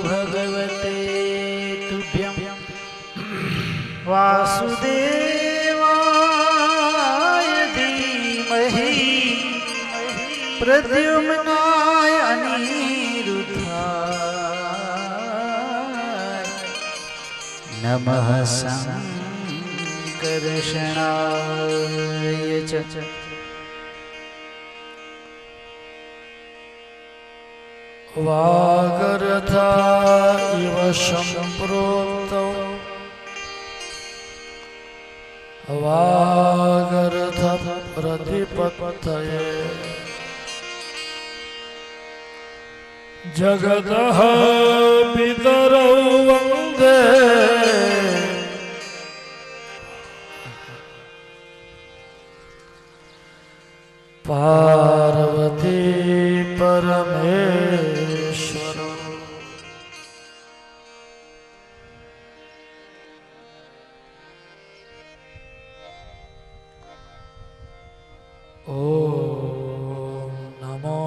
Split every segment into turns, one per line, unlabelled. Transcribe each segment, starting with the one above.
भगवते तुभ्यं वासुदेवाय धीमहि प्रद्युम्नाय अनिरुद्धाय नमः संकर्षणाय च।
वागरथा इव सम्प्रोक्तौ वागरथ प्रतिपत्तये जगतः पितरौ वन्दे पार्वती परमेश्वर। ओम नमो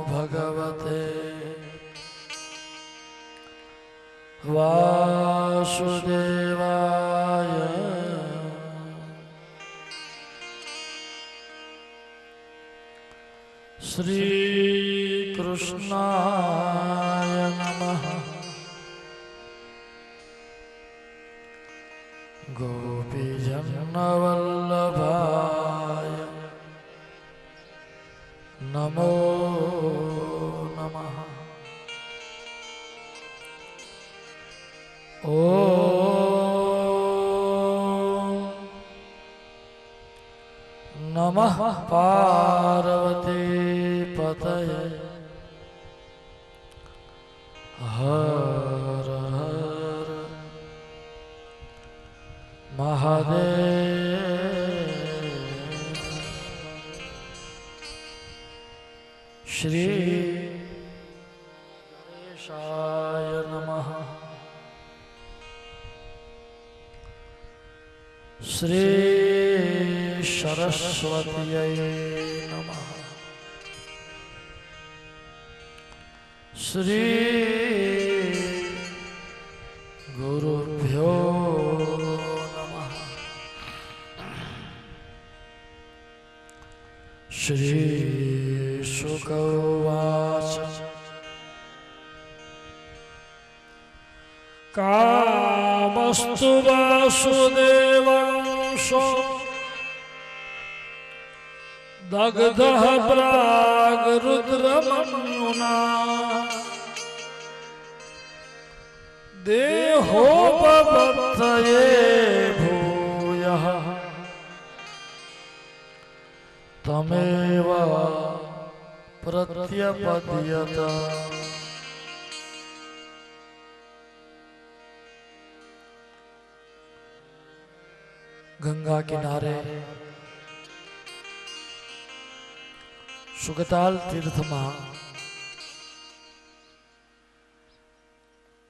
भगवते वासुदेवाय। श्री कृष्णाय नमः। गोपीजनवल्लभाय नमो नमः। ओम नमः पार्वती पतये हर हर महादेव। श्री गणेशाय नमः। श्री सरस्वत्यै नमः। श्री गुरुभ्यो नमः। श्री शुक उवाच कामस्तु वासुदेवांशो दग्धः प्राग्रुद्रमन्युना देहोपबद्धये भूयः तमेव प्रत्यपद्यत। गंगा किनारे सुगताल तीर्थ में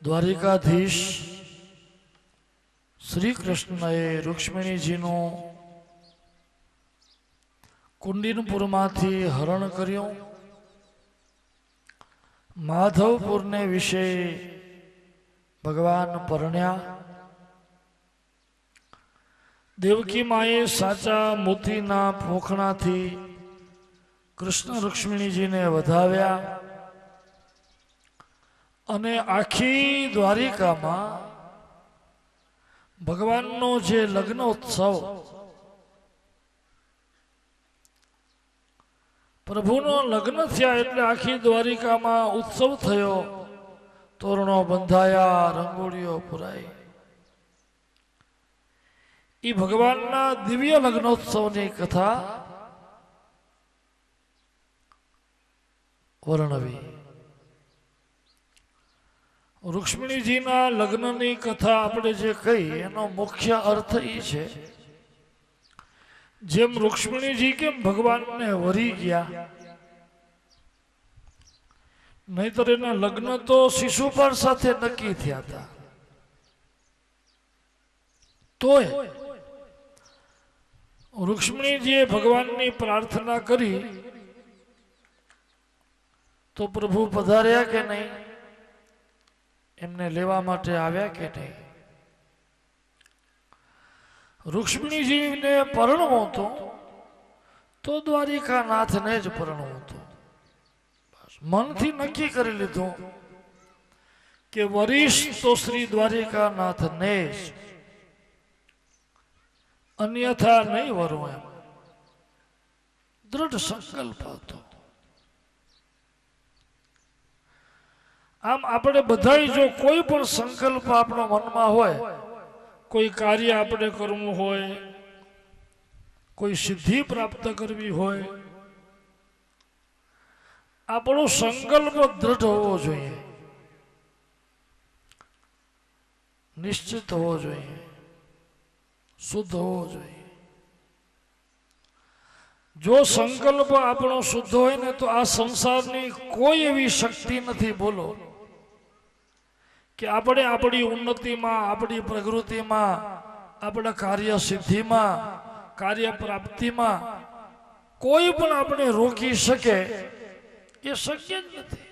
द्वारिकाधीश श्री कृष्णए रुक्मिणी जी नु कुंडीनपुर मांथी हरण कर्यो। माधवपुर ने विषे भगवान परण्या। देवकी माए साचा मोतीना पोखणा थी कृष्ण रुक्मिणी जी ने वधाव्या अने आखी द्वारिका में भगवान नो जे लग्नोत्सव प्रभु नो लग्न थया एटले आखी द्वारिका में उत्सव थयो। तोरणो बंधाया रंगोळीओ पुराई। ई भगवान ना दिव्य लग्नोत्सव की कथा वर्णवी। रुक्मिणी जी ना लग्न की कथा आपणे जे कही एनो मुख्य अर्थ ई छे जेम रुक्मिणी जी केम भगवान ने वरी गया नहींतर एना लग्न तो शिशुपाल साथे नक्की थया था। तोय रुक्मिणी जी भगवान की प्रार्थना करी तो प्रभु पधार्या के नहीं। એમને લેવા માટે આવ્યા કે નહીં? રૂક્ષ્મણીજીને પરણવો તો દ્વારિકાનાથને જ પરણવો હતો. મનથી નક્કી કરી લીધું કે વરિષ્ઠ તો શ્રી દ્વારિકાનાથને જ, અન્યથા નહીં વરું. એમ દ્રઢ સંકલ્પ હતો. આમ આપણે બધા જો કોઈ પણ સંકલ્પ આપણો મનમાં હોય, કોઈ કાર્ય આપણે કરવું હોય, કોઈ સિદ્ધિ પ્રાપ્ત કરવી હોય, આપણો સંકલ્પ દ્રઢ હોવો જોઈએ, નિશ્ચિત હોવો જોઈએ, શુદ્ધ હોવો જોઈએ. જો સંકલ્પ આપણો શુદ્ધ હોય ને તો આ સંસારની કોઈ એવી શક્તિ નથી, બોલો, કે આપણે આપણી ઉન્નતિમાં, આપણી પ્રગૃતિમાં, આપણા કાર્ય સિદ્ધિમાં, કાર્ય પ્રાપ્તિમાં કોઈ પણ આપણે રોકી શકે એ શક્ય જ નથી.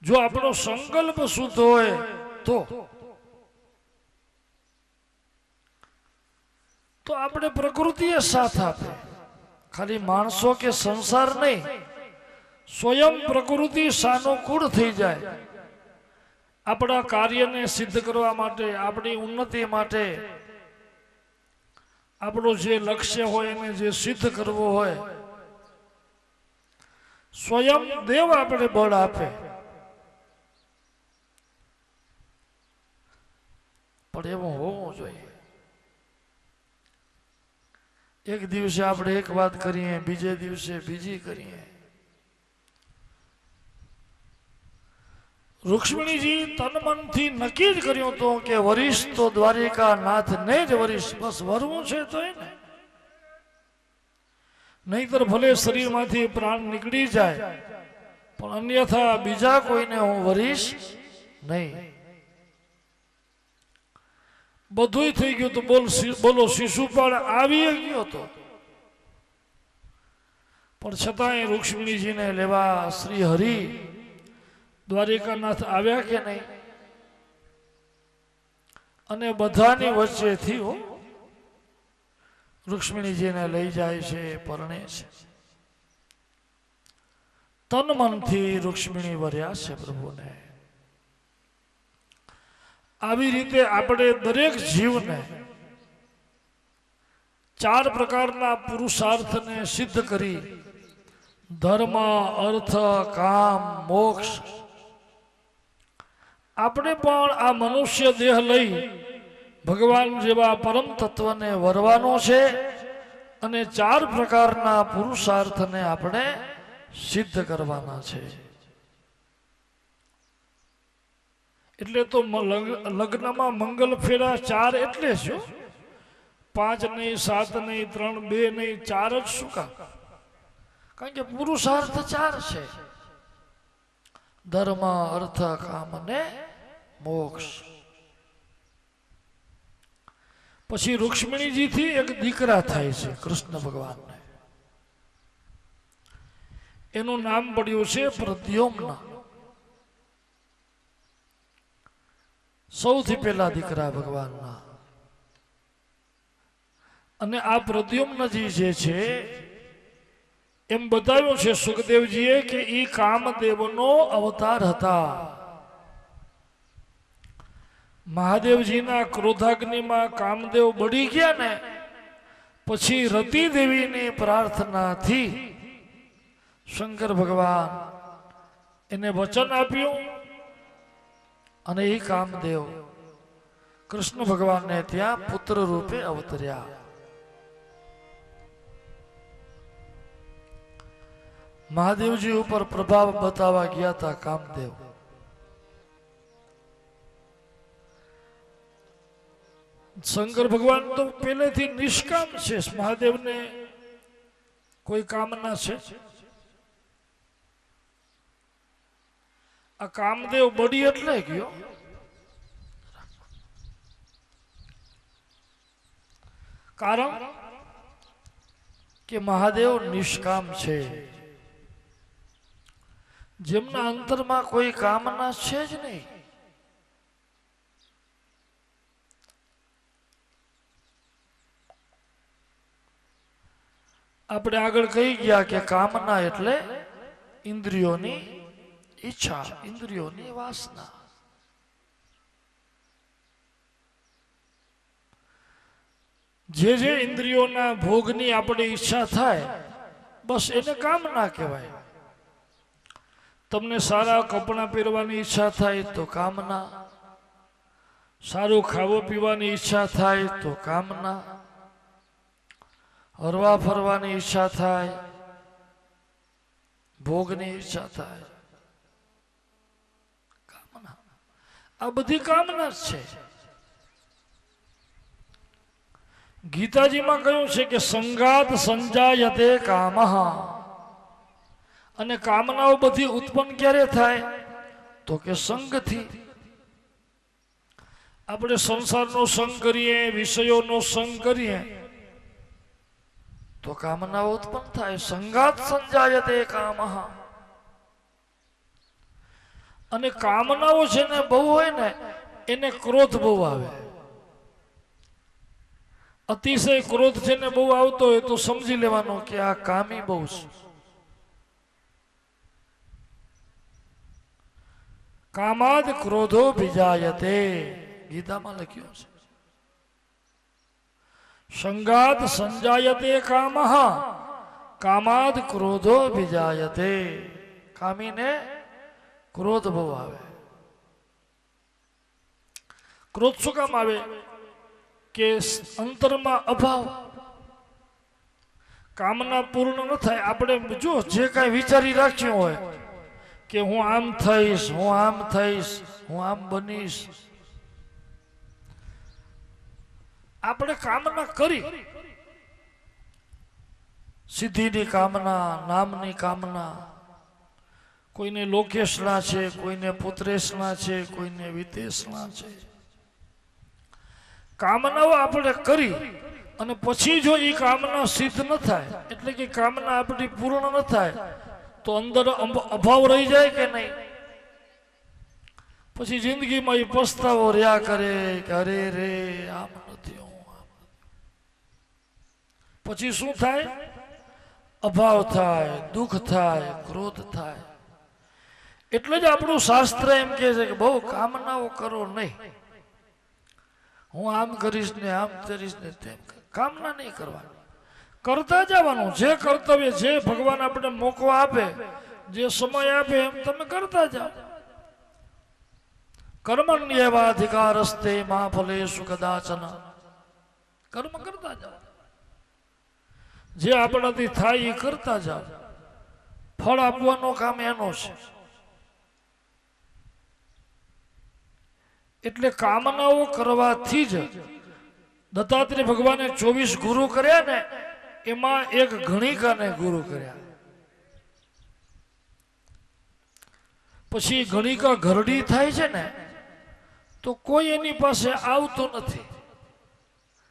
જો આપણો સંકલ્પ શુદ્ધ હોય તો આપણે પ્રકૃતિએ સાથ આપે. ખાલી માણસો કે સંસાર નહીં, સ્વયં પ્રકૃતિ સાનુકૂળ થઈ જાય. આપણા કાર્યને સિદ્ધ કરવા માટે, આપણી ઉન્નતિ માટે, આપણું જે લક્ષ્ય હોય એને જે સિદ્ધ કરવો હોય, સ્વયં દેવ આપણે બળ આપે. પણ એવું હોવું જોઈએ. એક દિવસે આપણે એક વાત કરીએ, બીજે દિવસે બીજી કરીએ. રૂક્ષ્મણીજી તન મનથી નક્કી જ કર્યું હતું કે વરિષ્ઠ તો દ્વારિકાનાથને જ વરિષ્ઠ, બસ વરવું છે તો એને. નહીતર ભલે શરીરમાંથી પ્રાણ નીકળી જાય, પણ અન્યથા બીજા કોઈને હું વરીશ નહીં. બધું થઈ ગયું તો બોલો, શિશુપાળ આવી ગયો હતો, પણ છતાંય રૂક્ષ્મણીજીને લેવા શ્રી હરિ દ્વારિકાનાથ આવ્યા કે નહીં? અને બધાની વચ્ચેથી રૂક્ષ્મણીજીને લઈ જાય છે, પરણે છે. તન મનથી રૂક્ષ્મણી વર્યા છે પ્રભુને. આવી રીતે આપણે દરેક જીવને 4 પ્રકારના પુરુષાર્થને સિદ્ધ કરી, ધર્મ, અર્થ, કામ, મોક્ષ, આપણે પણ આ મનુષ્ય દેહ લઈ ભગવાન જેવા પરમ તત્વને વરવાનો છે. અને 4 પ્રકારના પુરુષાર્થને આપણે સિદ્ધ કરવાના છે. એટલે તો લગ્નમાં મંગલ ફેરા 4 એટલે શું? 5 નહીં, 7 નહીં, 3, 2 નહીં, 4 જ શું કામ? કારણ કે પુરુષાર્થ 4 છે: ધર્મ, અર્થ, કામ અને મોક્ષ. પછી રૂક્ષ્મણીજીથી એક દીકરા થાય છે કૃષ્ણ ભગવાનને. એનું નામ પડ્યું છે પ્રદ્યુમ્ન. સૌથી પહેલા દીકરા ભગવાનના. અને આ પ્રદ્યુમ્નજી જે છે, એમ બતાવ્યું છે સુખદેવજીએ કે એ કામદેવનો અવતાર હતા. મહાદેવજીના ક્રોધાગ્નિમાં કામદેવ બળી ગયા ને, પછી રતિ દેવીની પ્રાર્થનાથી શંકર ભગવાન એને વચન આપ્યું અને એ કામદેવ કૃષ્ણ ભગવાનને ત્યાં પુત્ર રૂપે અવતર્યા. મહાદેવજી ઉપર પ્રભાવ બતાવવા ગયા હતા કામદેવ. શંકર ભગવાન તો પહેલેથી નિષ્કામ છે. મહાદેવને કોઈ કામના છે? આ કામદેવ બળી એટલે ગયો. કારણ કે મહાદેવ નિષ્કામ છે. જેમના અંતરમાં કોઈ કામના છે જ નહીં, આપણે આગળ કહી ગયા કે કામના એટલે ઇન્દ્રિયોની ઈચ્છા, ઇન્દ્રિયોની વાસના. જે ઇન્દ્રિયોના ભોગની આપણી ઈચ્છા થાય બસ એને કામના કહેવાય. તમને સારા કપડાં પહેરવાની ઈચ્છા થાય તો કામના, સારું ખાવું પીવાની ઈચ્છા થાય તો કામના, હરવા ફરવાની ઈચ્છા થાય, ભોગની ઈચ્છા થાય, કામના. આ બધી કામના જ છે. ગીતાજીમાં કહ્યું છે કે સંગાત સંજાયતે કામઃ. અને કામનાઓ બધી ઉત્પન્ન ક્યારે થાય તો કે સંગથી. આપણે સંસારનો સંગ કરીએ, વિષયોનો સંગ કરીએ તો કામનાઓ ઉત્પન્ન થાય. સંગાત સંજાયતે કામઃ. અને કામનાઓ છે ને બહુ હોય ને એને ક્રોધ બહુ આવે. અતિશય ક્રોધ છે ને બહુ આવતો હોય તો સમજી લેવાનો કે આ કામી બહુ છે. કામાદ ક્રોધો વિજાયતે ગીતામાં લખ્યું છે. સંગાત સંજાયતે કામઃ કામાદ ક્રોધો વિજાયતે. કામીને ક્રોધ બહુ આવે. ક્રોધ શું કામ આવે કે અંતરમાં અભાવ, કામના પૂર્ણ ન થાય. આપણે જો જે કાંઈ વિચારી રાખ્યું હોય કે હું આમ થઈશ, હું આમ થઈશ, હું આમ બનીશ, આપણે કામના કરી, સિદ્ધિની કામના, નામની કામના, કોઈને લોકેશના છે, કોઈને પુત્રેશના છે, કોઈને વિદેશના છે. કામનાઓ આપણે કરી અને પછી જો એ કામના સિદ્ધ ન થાય, એટલે કે કામના આપણી પૂર્ણ ન થાય તો અંદર અભાવ રહી જાય કે નહીં. પછી જિંદગીમાં એ પસ્તાવો રહ્યા કરે કે અરે રે આમ નથી. પછી શું થાય? અભાવ થાય, દુઃખ થાય, ક્રોધ થાય. એટલે જ આપણું શાસ્ત્ર એમ કહે છે કે બહુ કામનાઓ કરો નહીં. હું આમ કરીશ ને આમ કરીશ ને તેમ. કામના નહીં કરવાની, કરતા જવાનું. જે કર્તવ્ય, જે ભગવાન આપણે મોકો આપે, જે સમય આપે એમ તમે કરતા જાઓ. કર્મણ્યેવાધિકારસ્તે મા ફલેષુ કદાચન. કર્મ કરતા જાઓ, જે આપણાથી થાય એ કરતા જાઓ. ફળ આપવાનો કામ એનો છે. એટલે કામનાઓ કરવાથી જ દત્તાત્રેય ભગવાને 24 ગુરુ કર્યા ને એમાં એક ગણિકાને ગુરુ કર્યા. પછી ગણિકા ઘરડી થાય છે ને તો કોઈ એની પાસે આવતું નથી.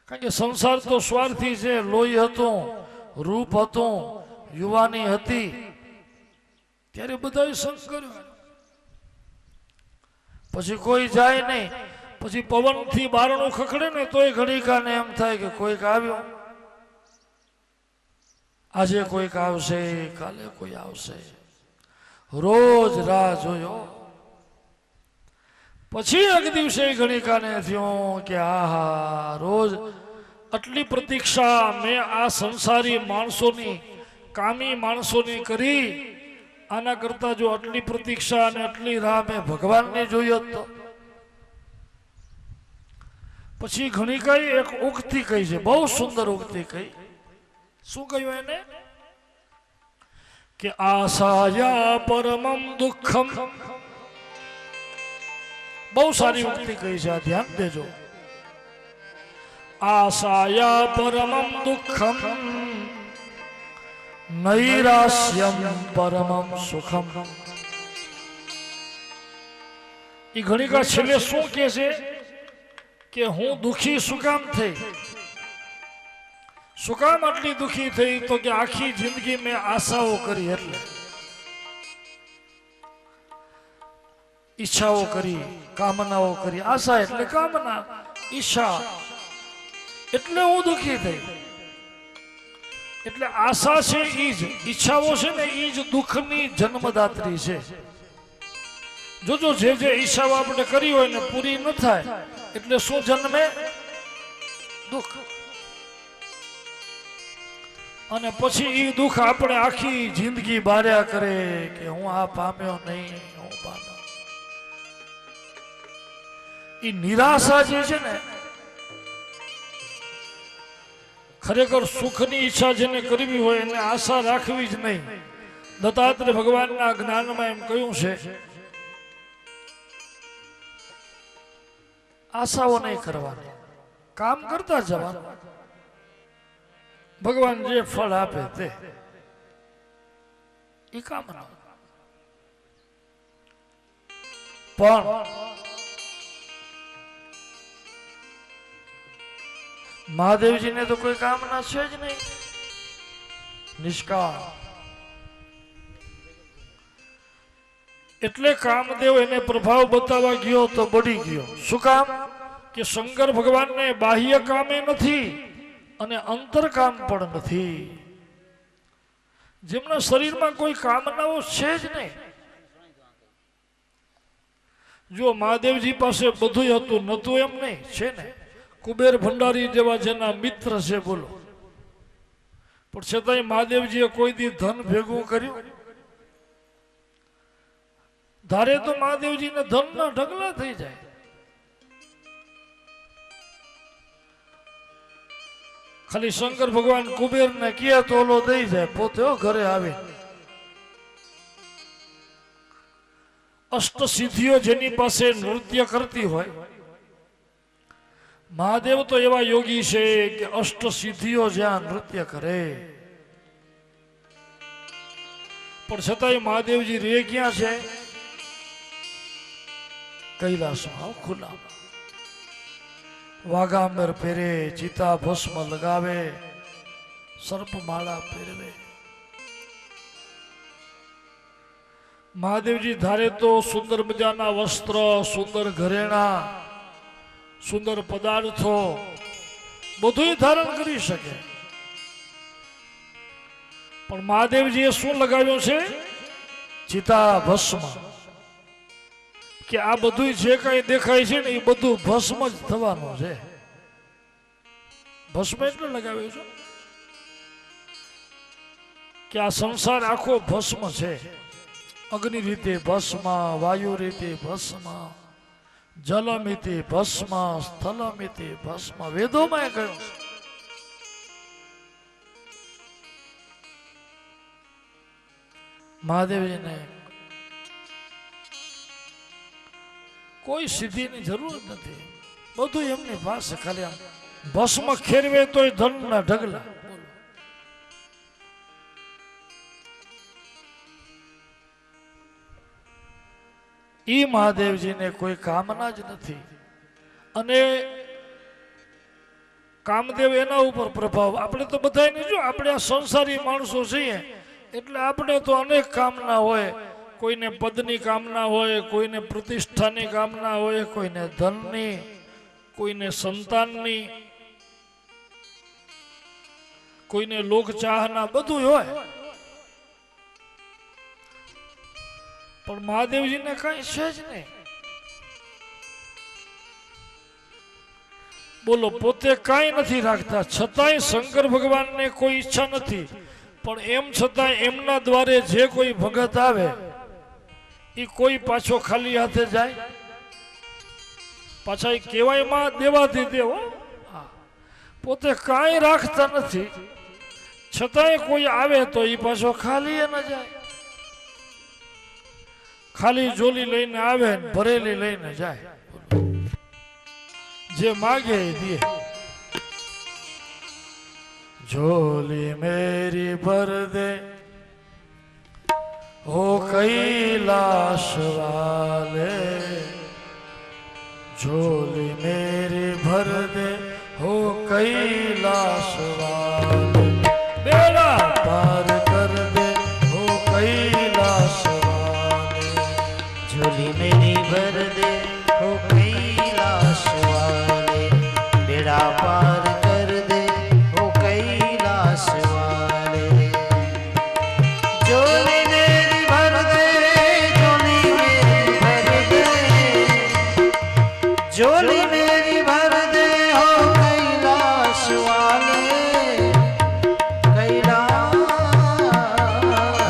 કારણ કે સંસાર તો સ્વાર્થી છે. લોહી હતું, રૂપ હતું, યુવાની હતી, ત્યારે બધાએ સંગ કર્યો. પછી કોઈ જાય નહીં. પછી પવનથી બારણું ખખડે ને તોય ઘડીકાને એમ થાય કે કોઈક આવ્યો. આજે કોઈક આવશે, કાલે કોઈ આવશે. રોજ રાહ જોયો. પછી એક દિવસે ઘડીકાને થયું કે આહા, રોજ આટલી પ્રતીક્ષા મેં આ સંસારી માણસોની, કામી માણસોની કરી, આના કરતા જો આટલી પ્રતીક્ષા અને આટલી રાહ મેં ભગવાનને જોઈ તો. પછી ઘણી કઈ એક ઉક્તિ કહી છે, બહુ સુંદર ઉક્તિ કહી. શું કહ્યું એને? કે આશાયા પરમમ દુઃખમ. બહુ સારી ઉક્તિ કહી છે, આ ધ્યાન દેજો. આશાયા પરમમ દુઃખમ નૈરાશ્યમ પરમમ સુખમ. એ ઘણી વાર છેલ્લે શું કહે છે કે હું દુઃખી શું કામ થઈ? શું કામ આટલી દુઃખી થઈ? તો કે આખી જિંદગી મેં આશાઓ કરી, એટલે ઈચ્છાઓ કરી, કામનાઓ કરી. આશા એટલે કામના, ઈચ્છા એટલે હું દુઃખી થઈ. એટલે આશા છે ઈ જ, ઈચ્છાઓ છે ને ઈ જ દુઃખની જન્મદાત્રી છે. જોજો જે ઈચ્છાઓ આપણે કરી હોય ને પૂરી ન થાય એટલે શું જન્મે? દુઃખ. અને પછી ઈ દુઃખ આપણે આખી જિંદગી બાર્યા કરે કે હું આ પામ્યો નહીં, હું પામ્યો. ઈ નિરાશા જે છે ને, ખરેખર સુખની ઈચ્છા જેને કરવી હોય એને આશા રાખવી જ નહીં. દત્તાત્રેય ભગવાનના જ્ઞાનમાં એમ કહ્યું છે, આશાઓ નહીં કરવાની, કામ કરતા જવાનું. ભગવાન જે ફળ આપે તે એ કામના. પણ મહાદેવજીને તો કોઈ કામના છે જ નહીં, નિષ્કામ. એટલે કામદેવ એને પ્રભાવ બતાવવા ગયો તો બળી ગયો. શું કામ? કે શંકર ભગવાનને બાહ્ય કામે નથી અને અંતર કામ પણ નથી. જેમના શરીરમાં કોઈ કામનાઓ છે જ નહીં. જો મહાદેવજી પાસે બધું હતું, નતું એમ નહીં, છે ને. કુબેર ભંડારી જેવા જેના મિત્ર છે, બોલો. પણ છતાંય મહાદેવજીએ કોઈ દી ધન ભેગું કર્યું? ધારે તો મહાદેવજીને ધનના ઢગલા થઈ જાય. ખાલી શંકર ભગવાન કુબેરને કહે તો ઓલો દઈ જાય, પોતે ઘરે આવે. અષ્ટ સિદ્ધિઓ જેની પાસે નૃત્ય કરતી હોય, મહાદેવ તો એવા યોગી છે કે અષ્ટ સિદ્ધિઓ જ્યાં નૃત્ય કરે. પણ છતાંય મહાદેવજી રે ક્યાં છે? કૈલાસમાં ખુલ્લા. વાઘાંબર પહેરે, ચિતા ભસ્મ લગાવે, સર્પમાળા પહેરવે. મહાદેવજી ધારે તો સુંદર મજાના વસ્ત્ર, સુંદર ઘરેણા, સુંદર પદાર્થો બધું ધારણ કરી શકે. પણ મહાદેવજીએ શું લગાવ્યું છે? ચિતા ભસ્મ. કે આ બધું જે કઈ દેખાય છે ને એ બધું ભસ્મ જ થવાનું છે. ભસ્મ એટલે લગાવ્યું છે કે આ સંસાર આખો ભસ્મ છે. અગ્નિ રીતે ભસ્મ, વાયુ રીતે ભસ્મ, જલમિતિ ભસ્મ, સ્થલમિતિ ભસ્મ. વેદોમાં કહ્યું છે. મહાદેવજીને કોઈ સિદ્ધિની જરૂર નથી, બધું એમની પાસે. ખાલી આમ ભસ્મ ખેરવે તોય ધનના ઢગલા. ઈ મહાદેવજીને કોઈ કામના જ નથી. અને કામદેવ એના ઉપર પ્રભાવ. આપણે તો બધાને જો, આપણે આ સંસારી માણસો છીએ એટલે આપણે તો અનેક કામના હોય. કોઈને પદની કામના હોય, કોઈને પ્રતિષ્ઠાની કામના હોય, કોઈને ધનની, કોઈને સંતાનની, કોઈને લોકચાહના, બધું હોય. પણ મહાદેવજીને કઈ છે જ નહીં. બોલો, પોતે કઈ નથી રાખતા, છતાંય શંકર ભગવાનને કોઈ ઈચ્છા નથી. પણ એમ છતાં એમના દ્વારે જે કોઈ ભગત આવે એ કોઈ પાછો ખાલી હાથે જાય? પાછા એ કહેવાયમાં દેવાથી દેવ. પોતે કાંઈ રાખતા નથી, છતાંય કોઈ આવે તો એ પાછો ખાલી ન જાય. ખાલી જોલી લઈને આવે ને ભરેલી લઈને જાય. જે માગે એ દે. झोली मेरी भर दे हो कैलाश वाले, झोली मेरी भर दे हो कैलाश वाले, बेड़ा पार कर दे हो कैलाश वाले,
झोली मेरी भर दे हो कैलाश वाले, बेड़ा पार कर दे हो कैलाश वाले. झोली मेरी भर दे हो कैलाश वाले, कैलाश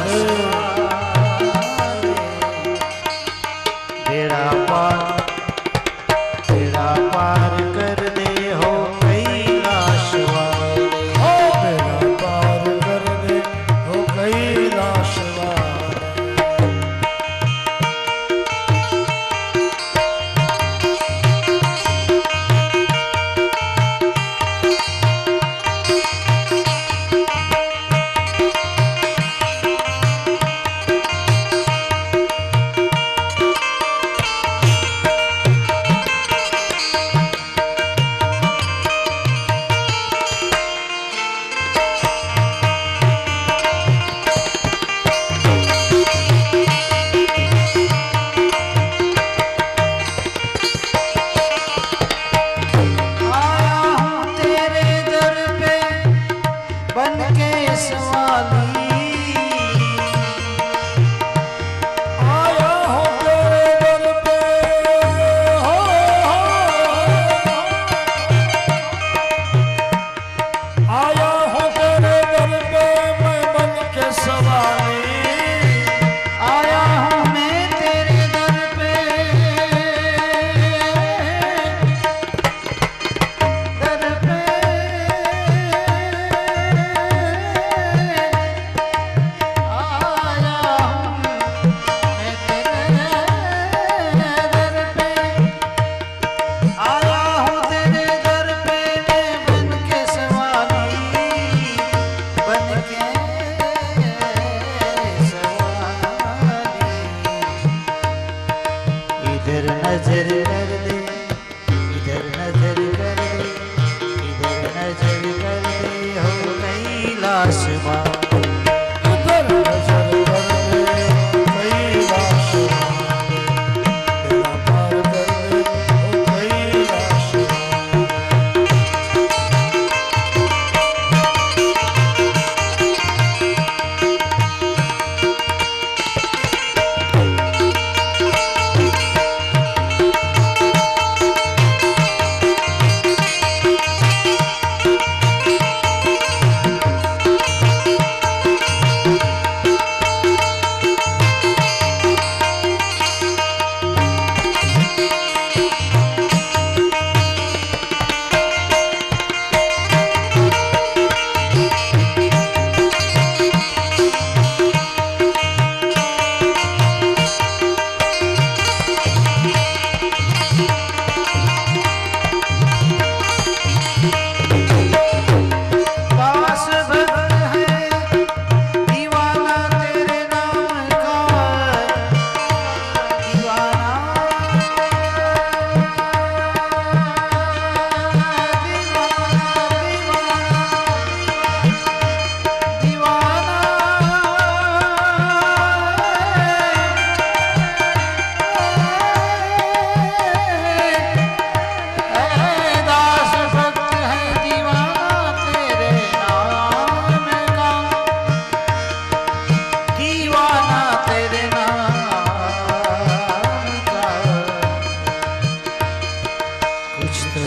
वाले। बेड़ा पार कर दे हो कैलाश वाले,
बेड़ा पार कर दे हो कैलाश वाले।
नजर कर दे, इधर नजर कर दे, इधर नजर कर दे हो कैलाश वाले,
इधर नजर कर दे कैलाश वाले, बेड़ा पार कर दे हो कैलाश वाले।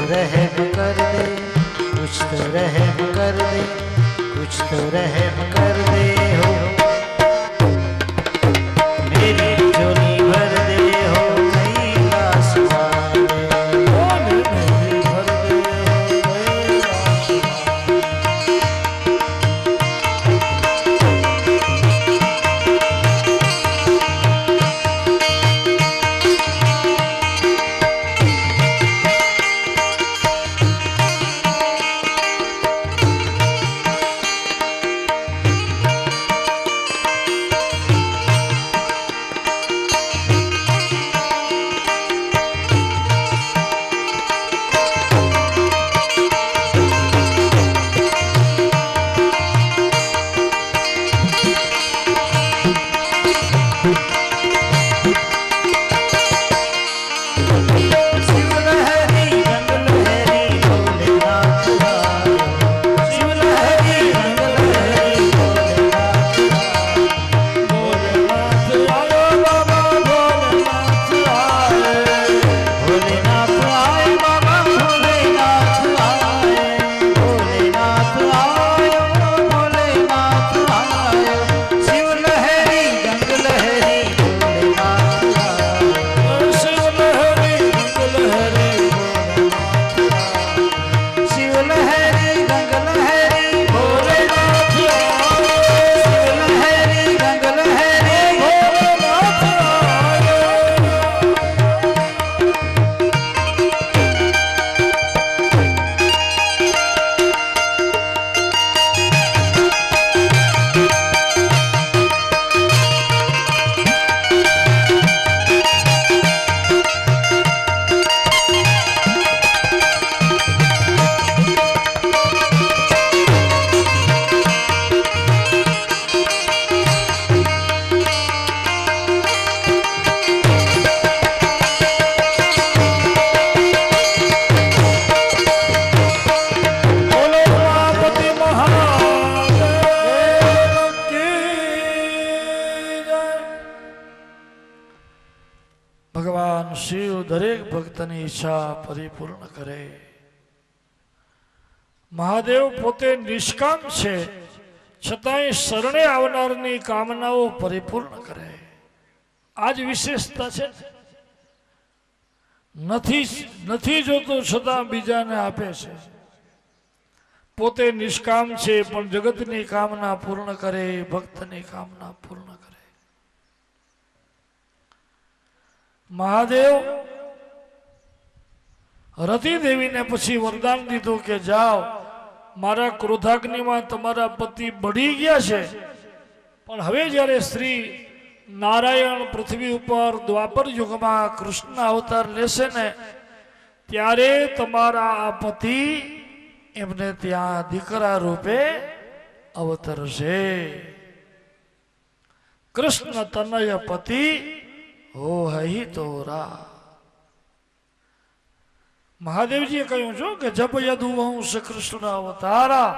रहम कर दे, कुछ तो रहम कर दे, कुछ तो रहम कर दे हो, मेरी झोली भर दे हो कैलाश वाले,
झोली मेरी भर दे हो कैलाश वाले। દરેક ભક્તની ઈચ્છા પરિપૂર્ણ કરે. મહાદેવ પોતે નિષ્કામ છે, છતાંય શરણે આવનારની કામનાઓ પરિપૂર્ણ કરે. આ જ વિશેષતા છે. નથી જોતો છતાં બીજાને આપે છે. પોતે નિષ્કામ છે પણ જગતની કામના પૂર્ણ કરે, ભક્તની કામના પૂર્ણ કરે. મહાદેવ રતિ દેવીને પછી વરદાન દીધું કે જાઓ, મારા ક્રોધાગ્નિમાં તમારા પતિ બળી ગયા છે, પણ હવે જ્યારે શ્રી નારાયણ પૃથ્વી ઉપર દ્વાપર યુગમાં કૃષ્ણ અવતાર લેશે ને, ત્યારે તમારા આ પતિ એમને ત્યાં દીકરા રૂપે અવતરશે. કૃષ્ણ તનય પતિ હો હઈ તોરા. મહાદેવજીએ કહ્યું છો કે જબ યદુવંશ કૃષ્ણ અવતારા,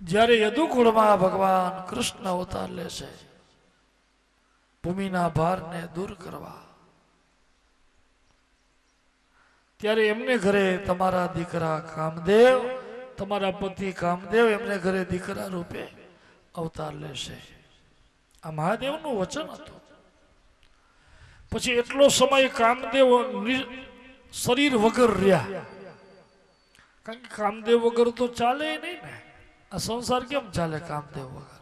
જ્યારે યદુકુળમાં ભગવાન કૃષ્ણ અવતાર લેશે ભૂમિના ભારને દૂર કરવા, ત્યારે એમને ઘરે તમારા દીકરા કામદેવ, તમારા પતિ કામદેવ એમને ઘરે દીકરા રૂપે અવતાર લેશે. આ મહાદેવનું વચન હતું. પછી એટલો સમય કામદેવ શરીર વગર રહ્યા, કારણ કે કામદેવ વગર તો ચાલે નહીં ને. આ સંસાર કેમ ચાલે કામદેવ વગર?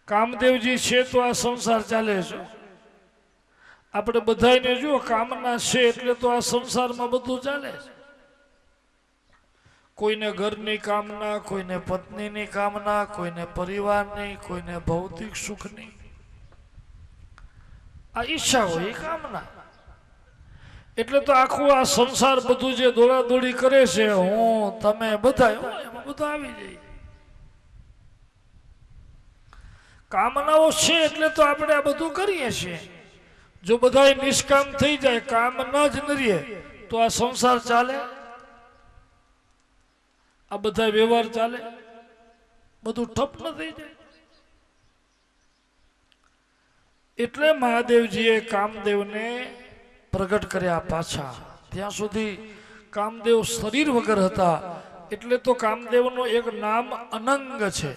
કામદેવજી છે તો આ સંસાર ચાલે છે. આપણે બધાને જો કામના છે એટલે તો આ સંસારમાં બધું ચાલે છે. કોઈને ઘરની કામના, કોઈને પત્નીની કામના, કોઈને પરિવારની, કોઈને ભૌતિક સુખની. આ ઈચ્છા હોય એ કામના. એટલે તો આખું આ સંસાર બધું જે દોડાદોડી કરે છે, હું તમે બધા એમાં બધું આવી જાય. કામનાઓ છે એટલે તો આપણે આ બધું કરીએ છીએ. જો બધા નિષ્કામ થઈ જાય, કામના જ ન રહે, તો આ સંસાર ચાલે? આ બધા વ્યવહાર ચાલે? બધું ઠપ ન થઈ જાય? એટલે મહાદેવજીએ કામદેવને પ્રગટ કર્યા પાછા. ત્યાં સુધી કામદેવ શરીર વગર હતા, એટલે તો કામદેવનો એક નામ અનંગ છે,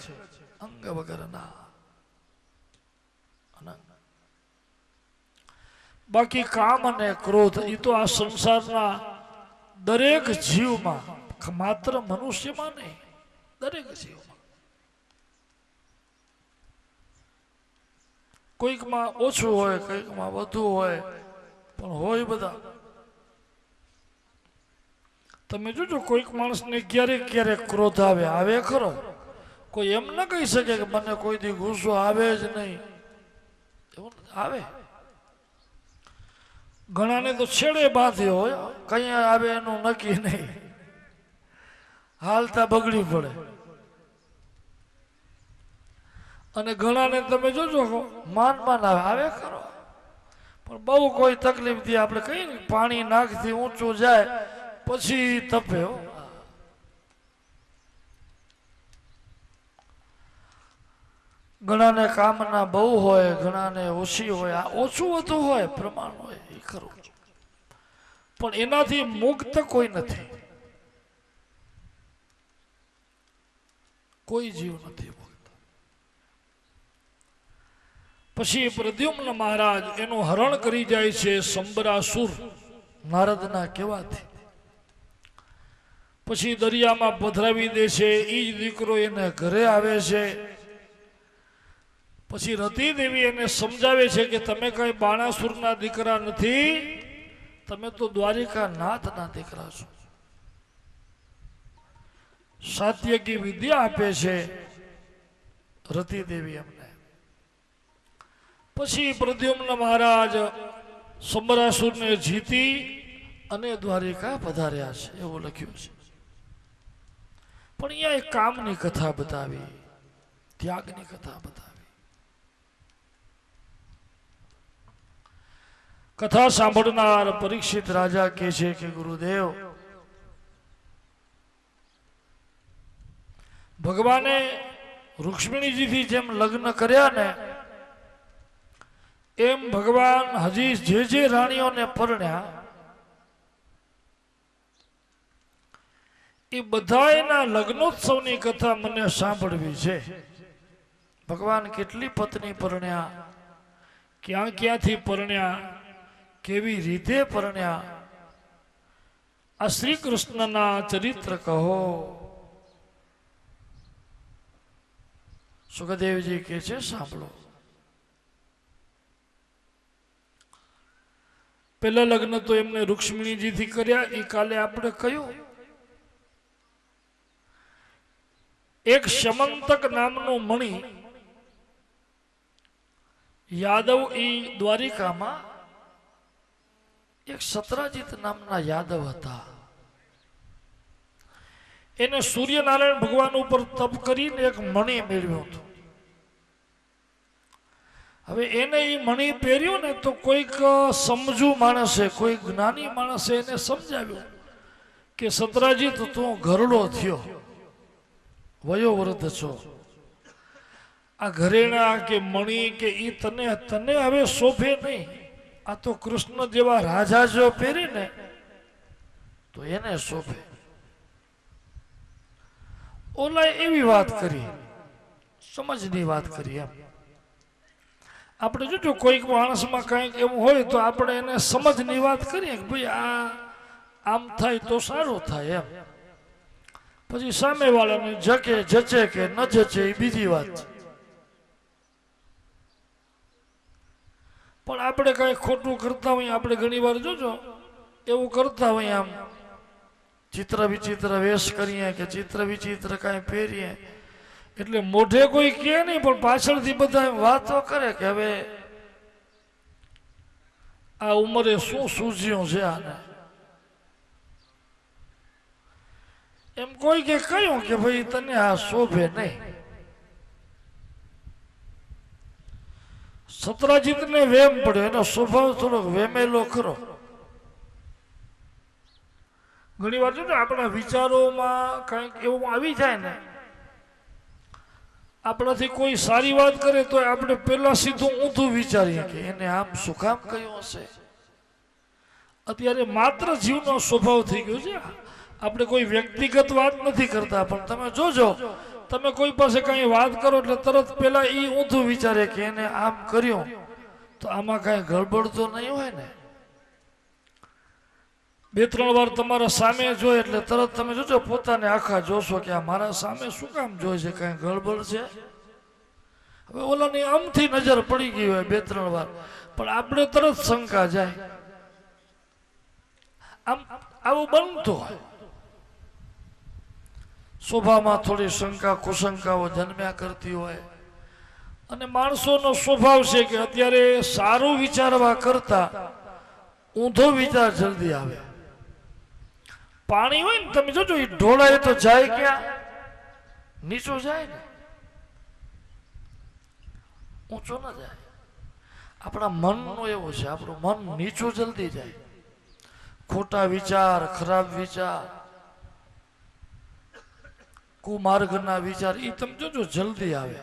અંગ વગરના. બાકી કામ અને ક્રોધ એ તો આ સંસારના દરેક જીવમાં, માત્ર મનુષ્યમાં નહીં, દરેક જીવમાં. કોઈકમાં ઓછું હોય, કોઈકમાં વધુ હોય, પણ હોય બધા. તમે જોજો કોઈક માણસને ક્યારેક ક્યારેક ક્રોધ આવે ખરો. કોઈ એમ ન કહી શકે કે મને કોઈ દી ગુસ્સો આવે જ નહીં. એવું આવે. ઘણાને તો છેડે બાંધ્યો હોય, કઈ આવે એનું નક્કી નહીં, હાલતા બગડી પડે. અને ઘણાને તમે જોજો માન આવે ખરો, પણ બહુ કોઈ તકલીફ થી આપણે કહીએ ને પાણી નાકથી ઊંચું જાય પછી તપે. ઘણાને કામના બહુ હોય, ઘણાને ઓછી હોય. આ ઓછું વધુ હોય, પ્રમાણ હોય એ ખરું, પણ એનાથી મુક્ત કોઈ નથી. કોઈ જીવ નથી મુક્ત. પછી પ્રદ્યુમ્ન મહારાજ એનું હરણ કરી જાય છે સંબરાસુર નારદના કહેવાથી. પછી દરિયામાં પધરાવી દે છે. એ જ દીકરો એને ઘરે આવે છે. પછી રતિ દેવી એને સમજાવે છે કે તમે કઈ બાણાસુરના દીકરા નથી, તમે તો દ્વારિકા નાથના દીકરા છો. સાત્યકી વિદ્યા આપે છે રતિ દેવી એમને. પછી પ્રદ્યુમ્ન મહારાજ સંબરાસુરને જીતી અને દ્વારિકા પધાર્યા છે એવું લખ્યું છે. પણ અહીંયા એક કામની કથા બતાવી, ત્યાગની કથા બતાવી. કથા સાંભળનાર પરીક્ષિત રાજા કહે છે કે ગુરુદેવ, ભગવાને રૂક્ષ્મણીજીથી જેમ લગ્ન કર્યા ને એમ ભગવાન હજી જે રાણીઓને પરણ્યા એ બધાયના લગ્નોત્સવની કથા મને સાંભળવી છે. ભગવાન કેટલી પત્ની પરણ્યા, ક્યાંથી પરણ્યા, કેવી રીતે પરણ્યા, આ શ્રી કૃષ્ણના ચરિત્ર કહો. સુખદેવજી કહે છે સાંભળો. પહેલા લગ્ન તો એમને રૂક્ષ્મણીજીથી કર્યા, એ કાલે આપણે કહ્યું. એક શમંતક નામનો મણિ યાદવ ઈ દ્વારિકામાં એક સત્રાજીત નામના યાદવ હતા. એને સૂર્યનારાયણ ભગવાન ઉપર તપ કરીને એક મણિ મેળવ્યો હતો. હવે એને એ મણિ પહેર્યો ને તો કોઈક સમજુ માણસે, કોઈ જ્ઞાની માણસે એને સમજાવ્યું કે સત્રાજીત તું ઘરડો થયો, વયોવૃદ્ધ છો, આ ઘરેણા કે મણિ કે ઈ તને હવે શોભે નહીં. આ તો કૃષ્ણ જેવા રાજા જો પહેરે ને તો એને શોભે. ઓલાએ એવી વાત કરી, સમજની વાત કરી. એમ આપણે જોજો કોઈક માણસમાં કંઈક એવું હોય તો આપણે એને સમજની વાત કરીએ કે ભાઈ આ આમ થાય તો સારું થાય. એમ પછી સામેવાળાને જકે જચે કે ન જચે એ બીજી વાત છે. પણ આપણે કઈ ખોટું કરતા હોઈએ, આપણે ઘણી વાર જોજો એવું કરતા હોઈએ, આમ ચિત્ર વિચિત્ર વેશ કરીએ કે ચિત્ર વિચિત્ર કઈ પહેરીએ એટલે મોઢે કોઈ કહે નહીં, પણ પાછળથી બધા વાતો કરે કે હવે આ ઉંમરે શું સૂઝ્યું છે આને. એમ કોઈ કે કહ્યું કે ભાઈ તને આ શોભે નહીં. સત્રાજીતને વેમ પડ્યો, એનો સ્વભાવ થોડોક વેમેલો ખરો. ઘણી વાર જો આપણા વિચારોમાં કંઈક એવું આવી જાય ને, આપણાથી કોઈ સારી વાત કરે તો આપણે પેલા સીધું ઊંધું વિચારીએ કે એને આમ શું કામ કહ્યું હશે. અત્યારે માત્ર જીવનો સ્વભાવ થઈ ગયો છે. આપણે કોઈ વ્યક્તિગત વાત નથી કરતા, પણ તમે જોજો તમે કોઈ પાસે કઈ વાત કરો એટલે તરત પેલા એ ઊંધું વિચારે કે એને આમ કર્યું તો આમાં કઈ ગડબડ તો નહીં હોય ને. બે ત્રણ વાર તમારા સામે જોઈ એટલે તરત તમે જોજો પોતાને આખા જોશો કે આ મારા સામે શું કામ જોઈ છે, કઈ ગડબડ છે. હવે ઓલાની આમથી નજર પડી ગઈ હોય બે ત્રણ વાર, પણ આપણે તરત શંકા જાય. આમ આવું બનતું હોય. સ્વભાવમાં થોડી શંકા કુશંકાઓ જન્મ્યા કરતી હોય. અને માણસોનો સ્વભાવ છે કે અત્યારે સારું વિચારવા કરતા ઊંધો વિચાર જલ્દી આવે. પાણી હોય ને તમે જોજો એ ઢોળાય તો જાય ક્યાં? નીચો જાય ને, ઊંચો ના જાય. આપણા મનનું એવું છે, આપણું મન નીચું જલ્દી જાય. ખોટા વિચાર, ખરાબ વિચાર, કુમાર્ગના વિચાર એ તમે જોજો જલ્દી આવે.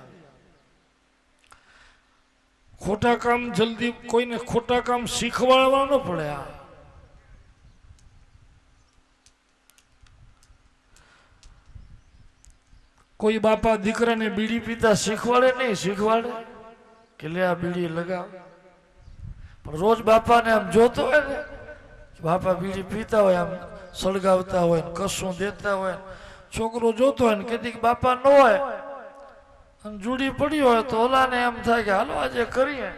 ખોટા કામ જલ્દી, કોઈને ખોટા કામ શીખવાડવા ન પડે. કોઈ બાપા દીકરાને બીડી પીતા શીખવાડે નહીં, શીખવાડે કે લે આ બીડી લગાવ. પણ રોજ બાપાને આમ જોતો હોય ને, બાપા બીડી પીતા હોય, આમ સળગાવતા હોય, કશું દેતા હોય, છોકરો જોતો હોય ને કદી બાપા ન હોય અને જુડી પડી હોય તો ઓલાને એમ થાય કે હાલો આજે કરીએ,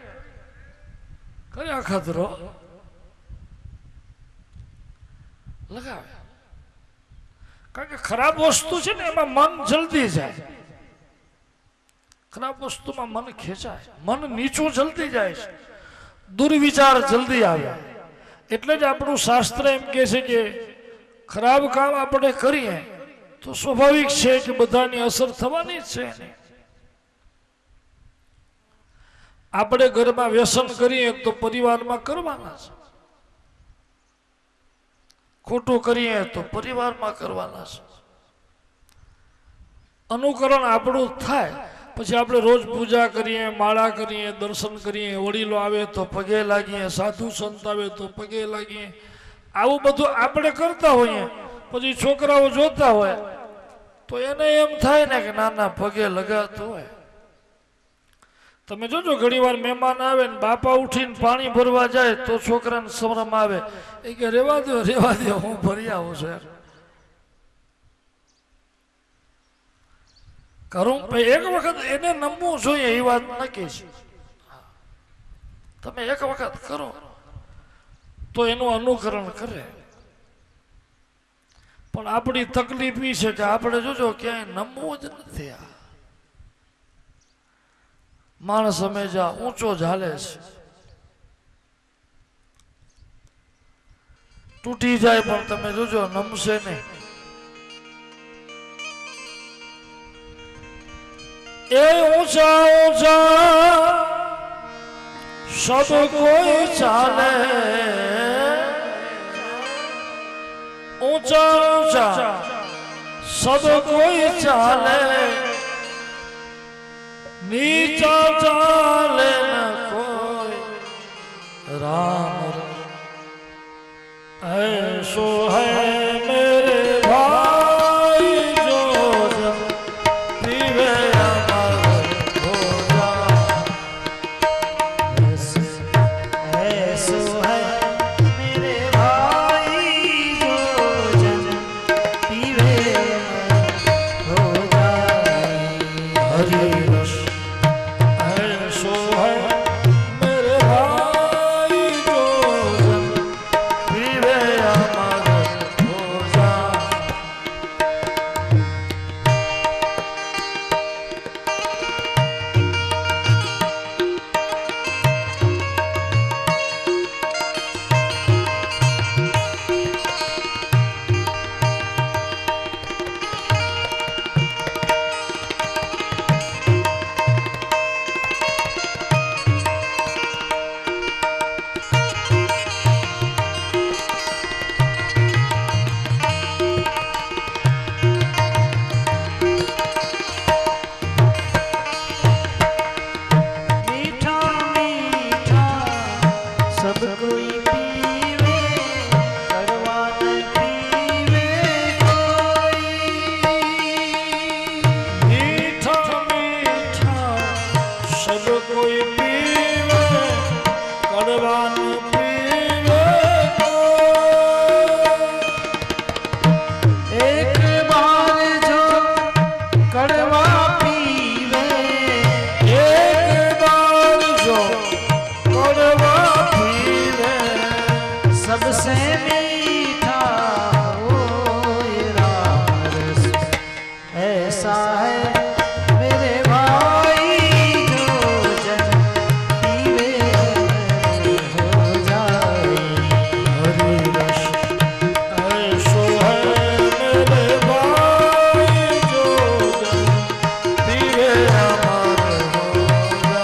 કર્યા ખાતરો લગાવે. કારણ કે ખરાબ વસ્તુ છે ને એમાં મન જલ્દી જાય. ખરાબ વસ્તુમાં મન ખેંચાય, મન નીચું જલ્દી જાય છે, દુર્વિચાર જલ્દી આવે. એટલે જ આપણું શાસ્ત્ર એમ કહે છે કે ખરાબ કામ આપણે કરીએ તો સ્વાભાવિક છે કે બધાની અસર થવાની જ છે. આપણે ઘરમાં વ્યસન કરીએ તો પરિવારમાં કરવાના છે, ખોટું કરીએ તો પરિવારમાં કરવાના છે. અનુકરણ આપણું થાય. પછી આપણે રોજ પૂજા કરીએ, માળા કરીએ, દર્શન કરીએ, વડીલો આવે તો પગે લાગીએ, સાધુ સંત આવે તો પગે લાગીએ, આવું બધું આપણે કરતા હોઈએ. પછી છોકરાઓ જોતા હોય તો એને એમ થાય ને કે નાના પગે લગાતું હોય. તમે જોજો ઘણી વાર મહેમાન આવે ને બાપા ઉઠીને પાણી ભરવા જાય તો છોકરાને શરમ આવે, એ કે રેવા દો હું ભરી આવું છું યાર. કરું એક વખત એને નમવું જોઈએ એ વાત નક્કી છે. તમે એક વખત કરો તો એનું અનુકરણ કરે. પણ આપણી તકલીફ એ છે કે આપણે જોજો ક્યાંય નમવું જ નથી. આ માણસ હંમેશા ઊંચો ઝાલે છે, તૂટી જાય પણ તમે જોજો નમશે નહીં. એ ઊંચા ઊંચા સબ કોઈ ચાલે, ऊंचा ऊंचा सब कोई चाले, नीचा चाले न कोई राम। ऐसो है मेरे भाई जो जब पीवे अमर हो जा।
ऐसो है मेरे भाई जो जन पीवे हो जाए।
हरि रस ऐसो है मेरे भाई जो जन पीवे अमर हो जा।
मीठा मीठा सब कोई पीवे, कड़वा न पीवे कोई।
मीठा मीठा सब कोई पीवे, कड़वा न पीवे कोई।
एक बार जो कड़वा पीवे,
एक बार जो कड़वा पीवे,
सबसे मीठा हो ये राम रस। ऐसा है मेरे भाई जो जन पीवे हो जाए।
हरि रस ऐसो है मेरे भाई जो जन पीवे अमर हो जा।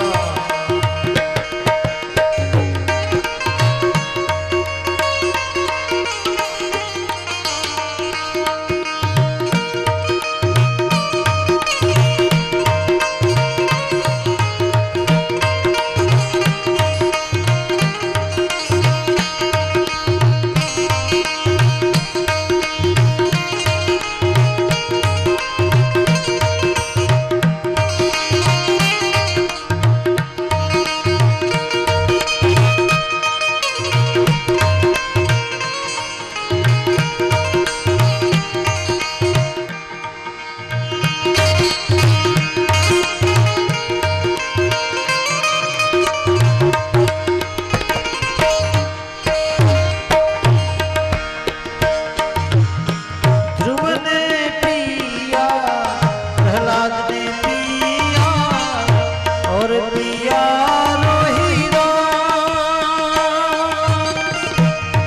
ध्रुव ने पिया, प्रहलाद ने पिया, और पिया रोहिदास।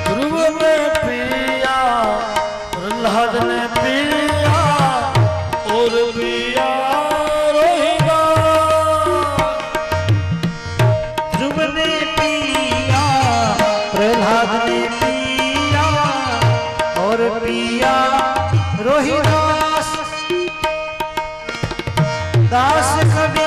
ध्रुव ने पिया, प्रहलाद ने पिया, और पिया रोहिदास।
ध्रुव ने पिया, प्रहलाद ने पिया, और पिया रोहिदास। दास कवि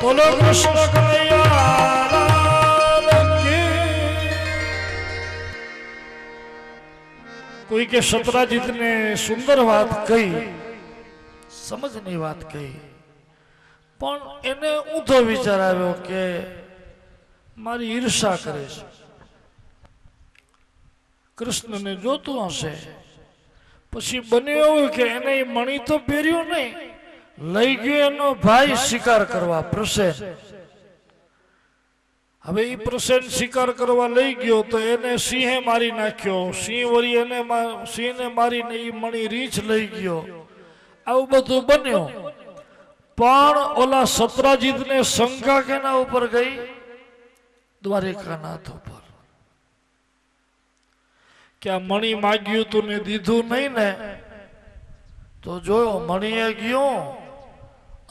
બોલો કૃષ્ણ કનૈયા કી. કોઈ કે સતરાજીતને સુંદર વાત કહી, સમજની વાત કહી, પણ એને ઊંધો વિચાર આવ્યો કે મારી ઈર્ષા કરે છે, કૃષ્ણને જોતું હશે. પછી બન્યું એવું કે એને એ મણી તો પહેર્યું નહીં, લઈ ગયો એનો ભાઈ શિકાર કરવા પ્રસેન. હવે એ પ્રસેન શિકાર કરવા લઈ ગયો તો એને સિંહે મારી નાખ્યો, સિંહ વળી એને સિંહને મારીને એ મણી રીંછ લઈ ગયો. આવું બધું બન્યું. પણ ઓલા સતરાજીતને શંકા કેના ઉપર ગઈ? દ્વારિકાનાથ ઉપર. કે આ મણી માગ્યું તું ને દીધું નહીં ને, તો જોયો મણીએ ગયો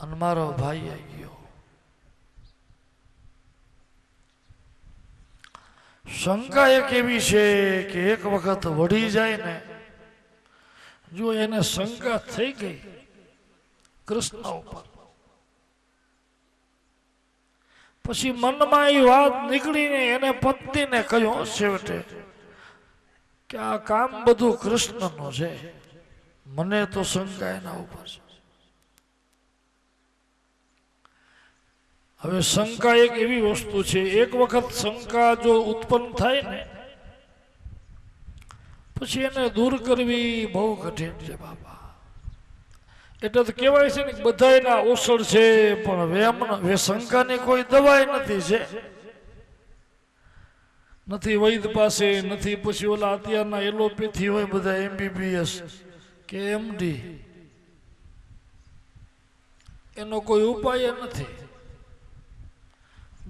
અને મારો ભાઈએ ગયો. શંકા એક એવી છે કે એક વખત વળી જાય ને, જો એને શંકા થઈ ગઈ કૃષ્ણ ઉપર, પછી મનમાં એ વાત નીકળીને એને પત્નીને કહ્યું છેવટે કે આ કામ બધું કૃષ્ણનું છે, મને તો શંકા એના ઉપર છે. હવે શંકા એક એવી વસ્તુ છે, એક વખત શંકા જો ઉત્પન્ન થાય ને પછી એને દૂર કરવી બહુ કઠિન છે બાપા. એટલે તો કહેવાય છે ને બધા એના ઓસડ છે, પણ શંકાની કોઈ દવાઈ નથી. નથી વૈદ પાસે, નથી પછી ઓલા અત્યારના એલોપેથી હોય બધા MBBS કે MD, એનો કોઈ ઉપાય નથી.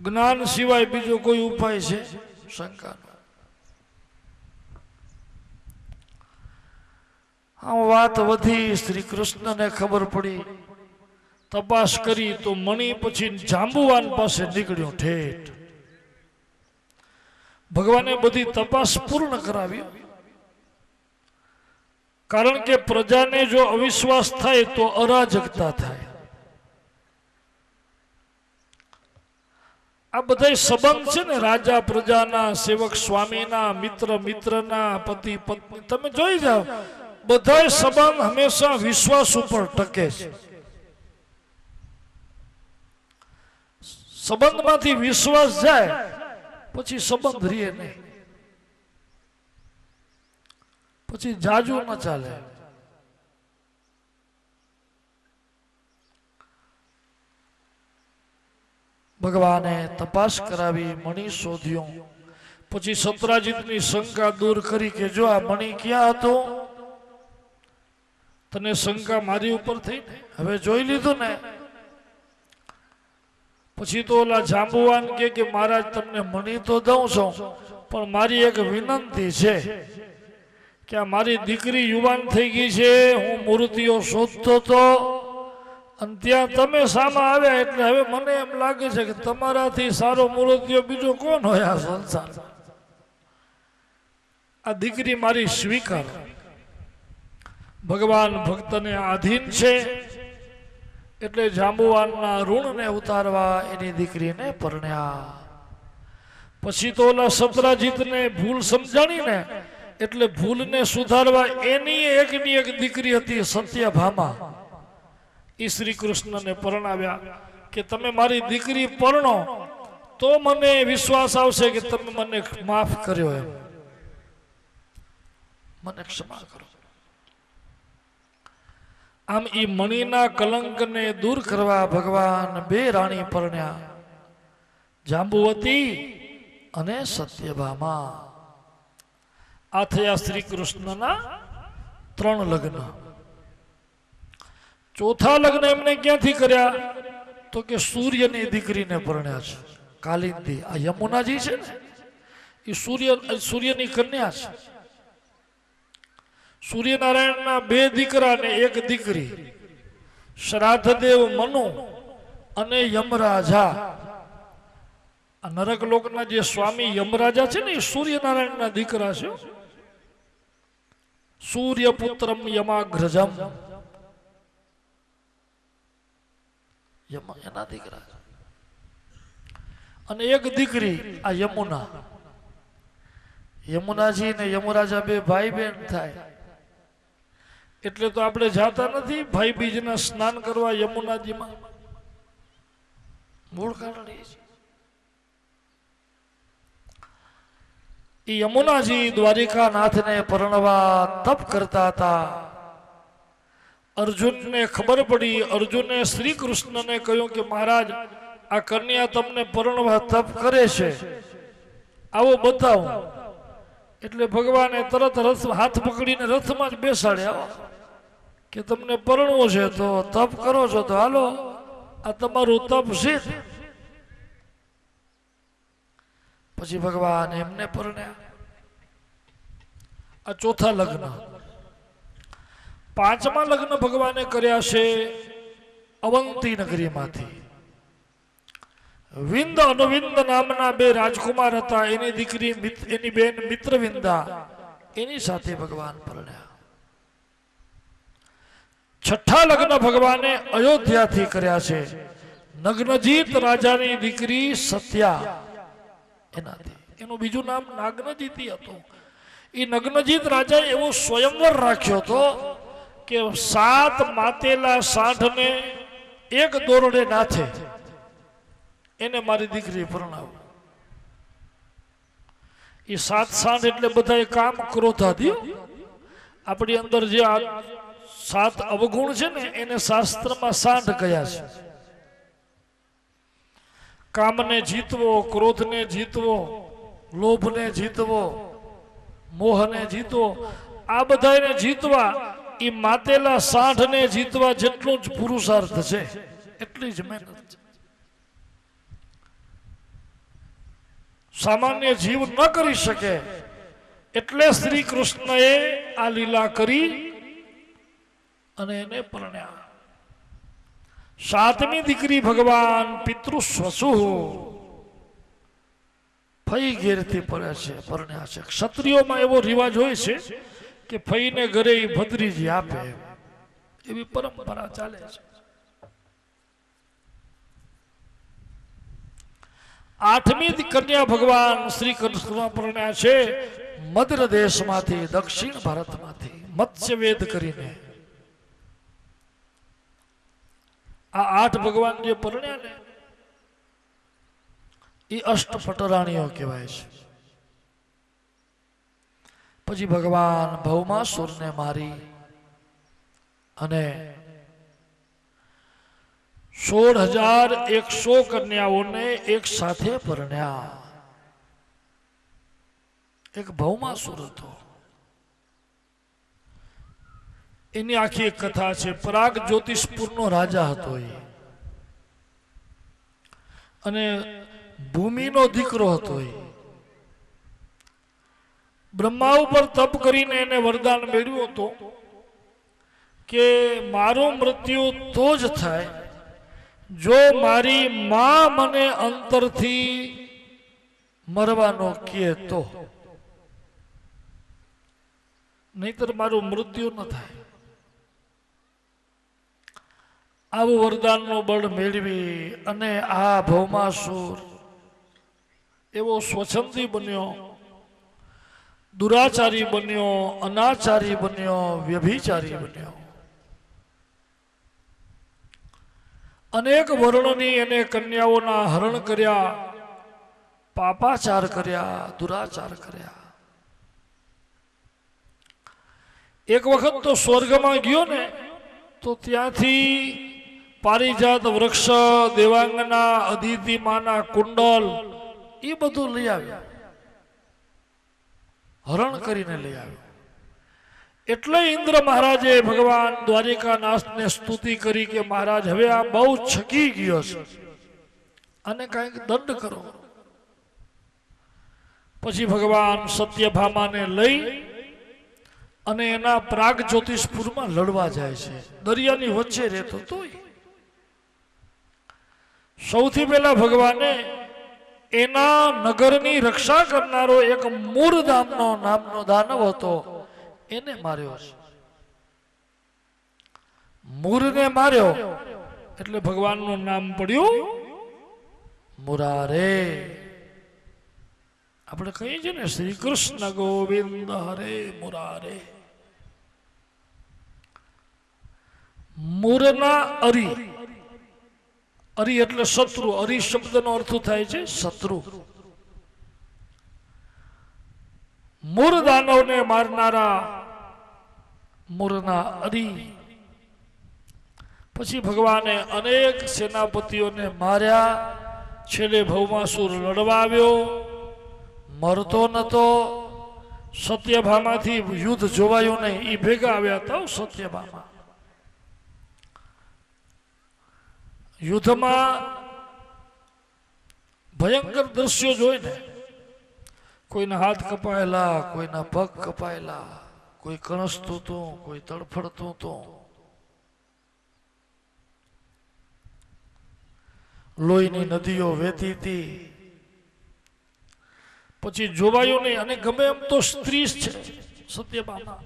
જ્ઞાન સિવાય બીજો કોઈ ઉપાય છે શંકાનો? આમ વાત વધી, શ્રી કૃષ્ણને ખબર પડી, તપાસ કરી તો મણી પછી જાંબુવાન પાસે નીકળ્યું ઠેઠ. ભગવાને બધી તપાસ પૂર્ણ કરાવી, કારણ કે પ્રજાને જો અવિશ્વાસ થાય તો અરાજકતા થાય. આ બધા સંબંધ છે ને, રાજા પ્રજાના, સેવક સ્વામીના, મિત્ર મિત્રના, પતિ પત્ની, તમે જોઈ જાઓ બધા સંબંધ હંમેશા વિશ્વાસ ઉપર ટકે છે. સંબંધમાંથી વિશ્વાસ જાય પછી સંબંધ રહે નહીં, પછી જાજુ ન ચાલે. ભગવાને તપાસ કરાવી, મણી શોધ્યો. પછી સતરાજીતની શંકા દૂર કરી કે જો આ મણી ક્યાં હતો, તને શંકા મારી ઉપર થઈ ને, હવે જોઈ લીધું ને. પછી તો ઓલા જાંબુવાન કે મહારાજ તમને મણી તો દઉં છું, પણ મારી એક વિનંતી છે કે આ મારી દીકરી યુવાન થઈ ગઈ છે, હું મૂર્તિઓ શોધતો હતો અને ત્યાં તમે સામા આવ્યા, એટલે હવે મને એમ લાગે છે કે તમારાથી સારો મૂર્તિઓ બીજો કોણ હોય આ સંસારમાં? આ દીકરી મારી સ્વીકાર. ભગવાન ભક્તને આધીન છે, એટલે જાંબુવાનના ઋણને ઉતારવા એની દીકરીને પરણ્યા. પછી તો ઓલા સતરાજીતને ભૂલ સમજાણી ને, એટલે ભૂલને સુધારવા એની એકની એક દીકરી હતી સત્યભામા, એ શ્રી કૃષ્ણને પરણાવ્યા કે તમે મારી દીકરી પરણો તો મને વિશ્વાસ આવશે કે તમે મને માફ કર્યો, એમ મને ક્ષમા કરો. આમ એ મણીના કલંકને દૂર કરવા ભગવાન બે રાણી પરણ્યા, જાંબુવતી અને સત્યભામા. આ થયા શ્રી કૃષ્ણના 3 લગ્ન. ચોથા લગ્ન એમને ક્યાંથી કર્યા? તો કે સૂર્યની દીકરીને પરણ્યા છે, કાલિંદી. આ યમુનાજી છે ને, એ સૂર્યની કન્યા છે. સૂર્યનારાયણના 2 દીકરા ને 1 દીકરી, શ્રાદ્ધદેવ મનુ અને યમરાજા. આ નરક લોકના જે સ્વામી યમરાજા છે ને, એ સૂર્યનારાયણના દીકરા છે. સૂર્યપુત્રમ યમાગ્રજમ, એના દીકરા. અને એક દીકરી આ યમુના. યમુનાજી ને યમુરાજા બે ભાઈ બહેન થાય એટલે તો આપણે જાતા નથી ભાઈ બીજના સ્નાન કરવા યમુનાજીમાં. મૂળ કારણ એ છે. એ યમુનાજી દ્વારિકાનાથને પરણવા તપ કરતા હતા. અર્જુનને ખબર પડી. અર્જુને શ્રી કૃષ્ણને કહ્યું કે મહારાજ, આ કન્યા તમને પરણવા તપ કરે છે, આવો બતાવો. એટલે ભગવાને તરત રથ હાથ પકડીને રથમાં જ બેસાડ્યા કે તમને પરણવું છે તો તપ કરો છો તો હાલો, આ તમારું તપ છે. પછી ભગવાન એમને પરણ્યા. આ ચોથા લગ્ન. પાંચમા લગ્ન ભગવાને કર્યા છે અવંતી નગરીમાંથી. વિંદ અનુવિંદ નામના બે રાજકુમાર હતા. એની દીકરી એની બેન મિત્રવિંદા, એની સાથે ભગવાન પરણ્યા. છઠ્ઠા લગ્ન ભગવાને અયોધ્યાથી કર્યા છે. નગ્નજીત રાજાની દીકરી સત્યા એનાથી. એનું બીજું નામ નાગ્નજીતી હતું. એ નગ્નજીત રાજાએ એવો સ્વયંવર રાખ્યો હતો કે 7 માતેલા સાંઢને એક દોરડે નાથે એને મારી દીકરી પરણાવ. એ 7 સાંઢ એટલે બધા કામ ક્રોધાદિ. આપણી અંદર જે 7 અવગુણ છે ને એને શાસ્ત્રમાં સાંઢ કહ્યા છે. કામને જીતવો, ક્રોધને જીતવો, લોભને જીતવો, મોહને જીતવો, આ બધાને જીતવા એ માતેલા સાંઢને જીતવા જેટલું જ પુરુષાર્થ છે, એટલી જ મહેનત છે. સામાન્ય જીવ ન કરી શકે એટલે શ્રી કૃષ્ણએ આ લીલા કરી અને એને પરણ્યા. 7મી દીકરી ભગવાન પિતૃસ્વસુ ફઈ ઘેરથી પરણ્યા છે. ક્ષત્રિયોમાં એવો રિવાજ હોય છે કે ફઈને ઘરે ભત્રીજી આપે, એવી પરંપરા ચાલે છે. 8મી કન્યા ભગવાન શ્રી કૃષ્ણ પરણ્યા છે મદ્ર દેશમાંથી, દક્ષિણ ભારતમાંથી, મત્સ્યવેદ કરીને. આ 8 ભગવાન જે પરણ્યા ને એ અષ્ટપટરાણીઓ કહેવાય છે. પછી ભગવાન ભૌમાસુરને મારી અને 16,100 કન્યાઓને એક સાથે પરણ્યા. એક ભૌમાસુર હતો. એની આખી એક કથા છે. પરાગ જ્યોતિષપુરનો રાજા હતો એ, અને ભૂમિનો દીકરો હતો એ. બ્રહ્મા ઉપર તપ કરીને એને વરદાન મેળવ્યું હતું કે મારું મૃત્યુ તો જ થાય જો મારી માં મને અંતરથી મરવાનો કહે તો, નહીતર મારું મૃત્યુ ન થાય. આવું વરદાનનો બળ મેળવી અને આ ભૌમાસુર એવો સ્વચ્છંદી બન્યો, દુરાચારી બન્યો, અનાચારી બન્યો, વ્યભિચારી બન્યો. અનેક વર્ણની એને કન્યાઓના હરણ કર્યા, પાપાચાર કર્યા, દુરાચાર કર્યા. એક વખત તો સ્વર્ગમાં ગયો ને તો ત્યાંથી પારિજાત વૃક્ષ, દેવાંગના, અદિતિમાના કુંડલ એ બધું લઈ આવ્યું, હરણ કરીને લઈ આવ્યું. એટલે ઇન્દ્ર મહારાજે ભગવાન દ્વારિકાનાથને સ્તુતિ કરી કે મહારાજ હવે આ બહુ છકી ગયો છે, આને કંઈક દંડ કરો. પછી ભગવાન સત્યભામાને લઈ અને એના પ્રાગ જ્યોતિષપુરમાં લડવા જાય છે. દરિયાની વચ્ચે રહેતો તોય સૌથી પહેલા ભગવાને એના નગરની રક્ષા કરનારો એક મૂળ નામનો દાનવ હતો એને માર્યો છે. મૂરને માર્યો એટલે ભગવાનનું નામ પડ્યું મુરારે. આપણે કહીએ છીએ ને શ્રી કૃષ્ણ ગોવિંદ હરે મુરારે. મૂરના અરી, અરી એટલે શત્રુ. અરી શબ્દનો અર્થ થાય છે શત્રુ. મૂર દાનવને મારનારા મૂરના અરી. પછી ભગવાને અનેક સેનાપતિઓને માર્યા. છેલ્લે ભૌમાસુર લડવા આવ્યો, મરતો નતો. સત્યભામાથી યુદ્ધ જોવાયું નહીં, એ ભેગા આવ્યા હતા સત્યભામા. યુદ્ધમાં ભયંકર દ્રશ્યો જોઈને, કોઈના હાથ કપાયેલા, કોઈના પગ કપાયેલા, કોઈ કણસતું હતું, કોઈ તડફડતું હતું, લોહીની નદીઓ વહેતી હતી. પછી જોવાયું નહીં. અને ગમે એમ તો સ્ત્રી છે સત્યભામા.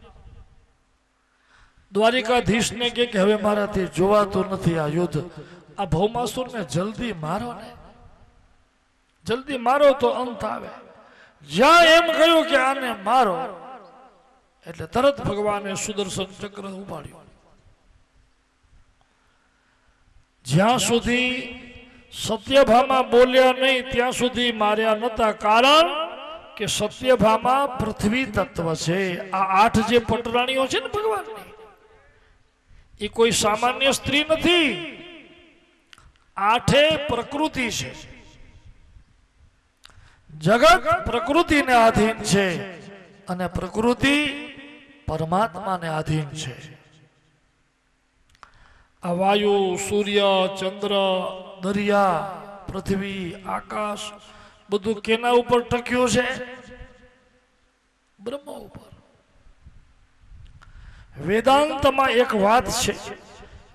દ્વારિકાધીશને કે હવે મારાથી જોવાતું નથી આ યુદ્ધ. આ ભૌમાસુરને જલ્દી મારો ને, જલ્દી મારો તો અંત આવે. જ્યાં એમ કહ્યું કે આને મારો, એટલે તરત ભગવાને સુદર્શન ચક્ર ઉપાડ્યું. જ્યાં સુધી સત્યભામા બોલ્યા નહીં ત્યાં સુધી માર્યા નતા. કારણ કે સત્યભામા પૃથ્વી તત્વ છે. આ 8 જે પટરાણીઓ છે ને ભગવાનની, એ કોઈ સામાન્ય સ્ત્રી નથી. 8 પ્રકૃતિ છે. જગત પ્રકૃતિને આધીન છે અને પ્રકૃતિ પરમાત્માને આધીન છે. આ વાયુ, સૂર્ય, ચંદ્ર, દરિયા, પૃથ્વી, આકાશ બધું કેના ઉપર ટક્યું છે? બ્રહ્મ ઉપર. વેદાંતમાં એક વાત છે,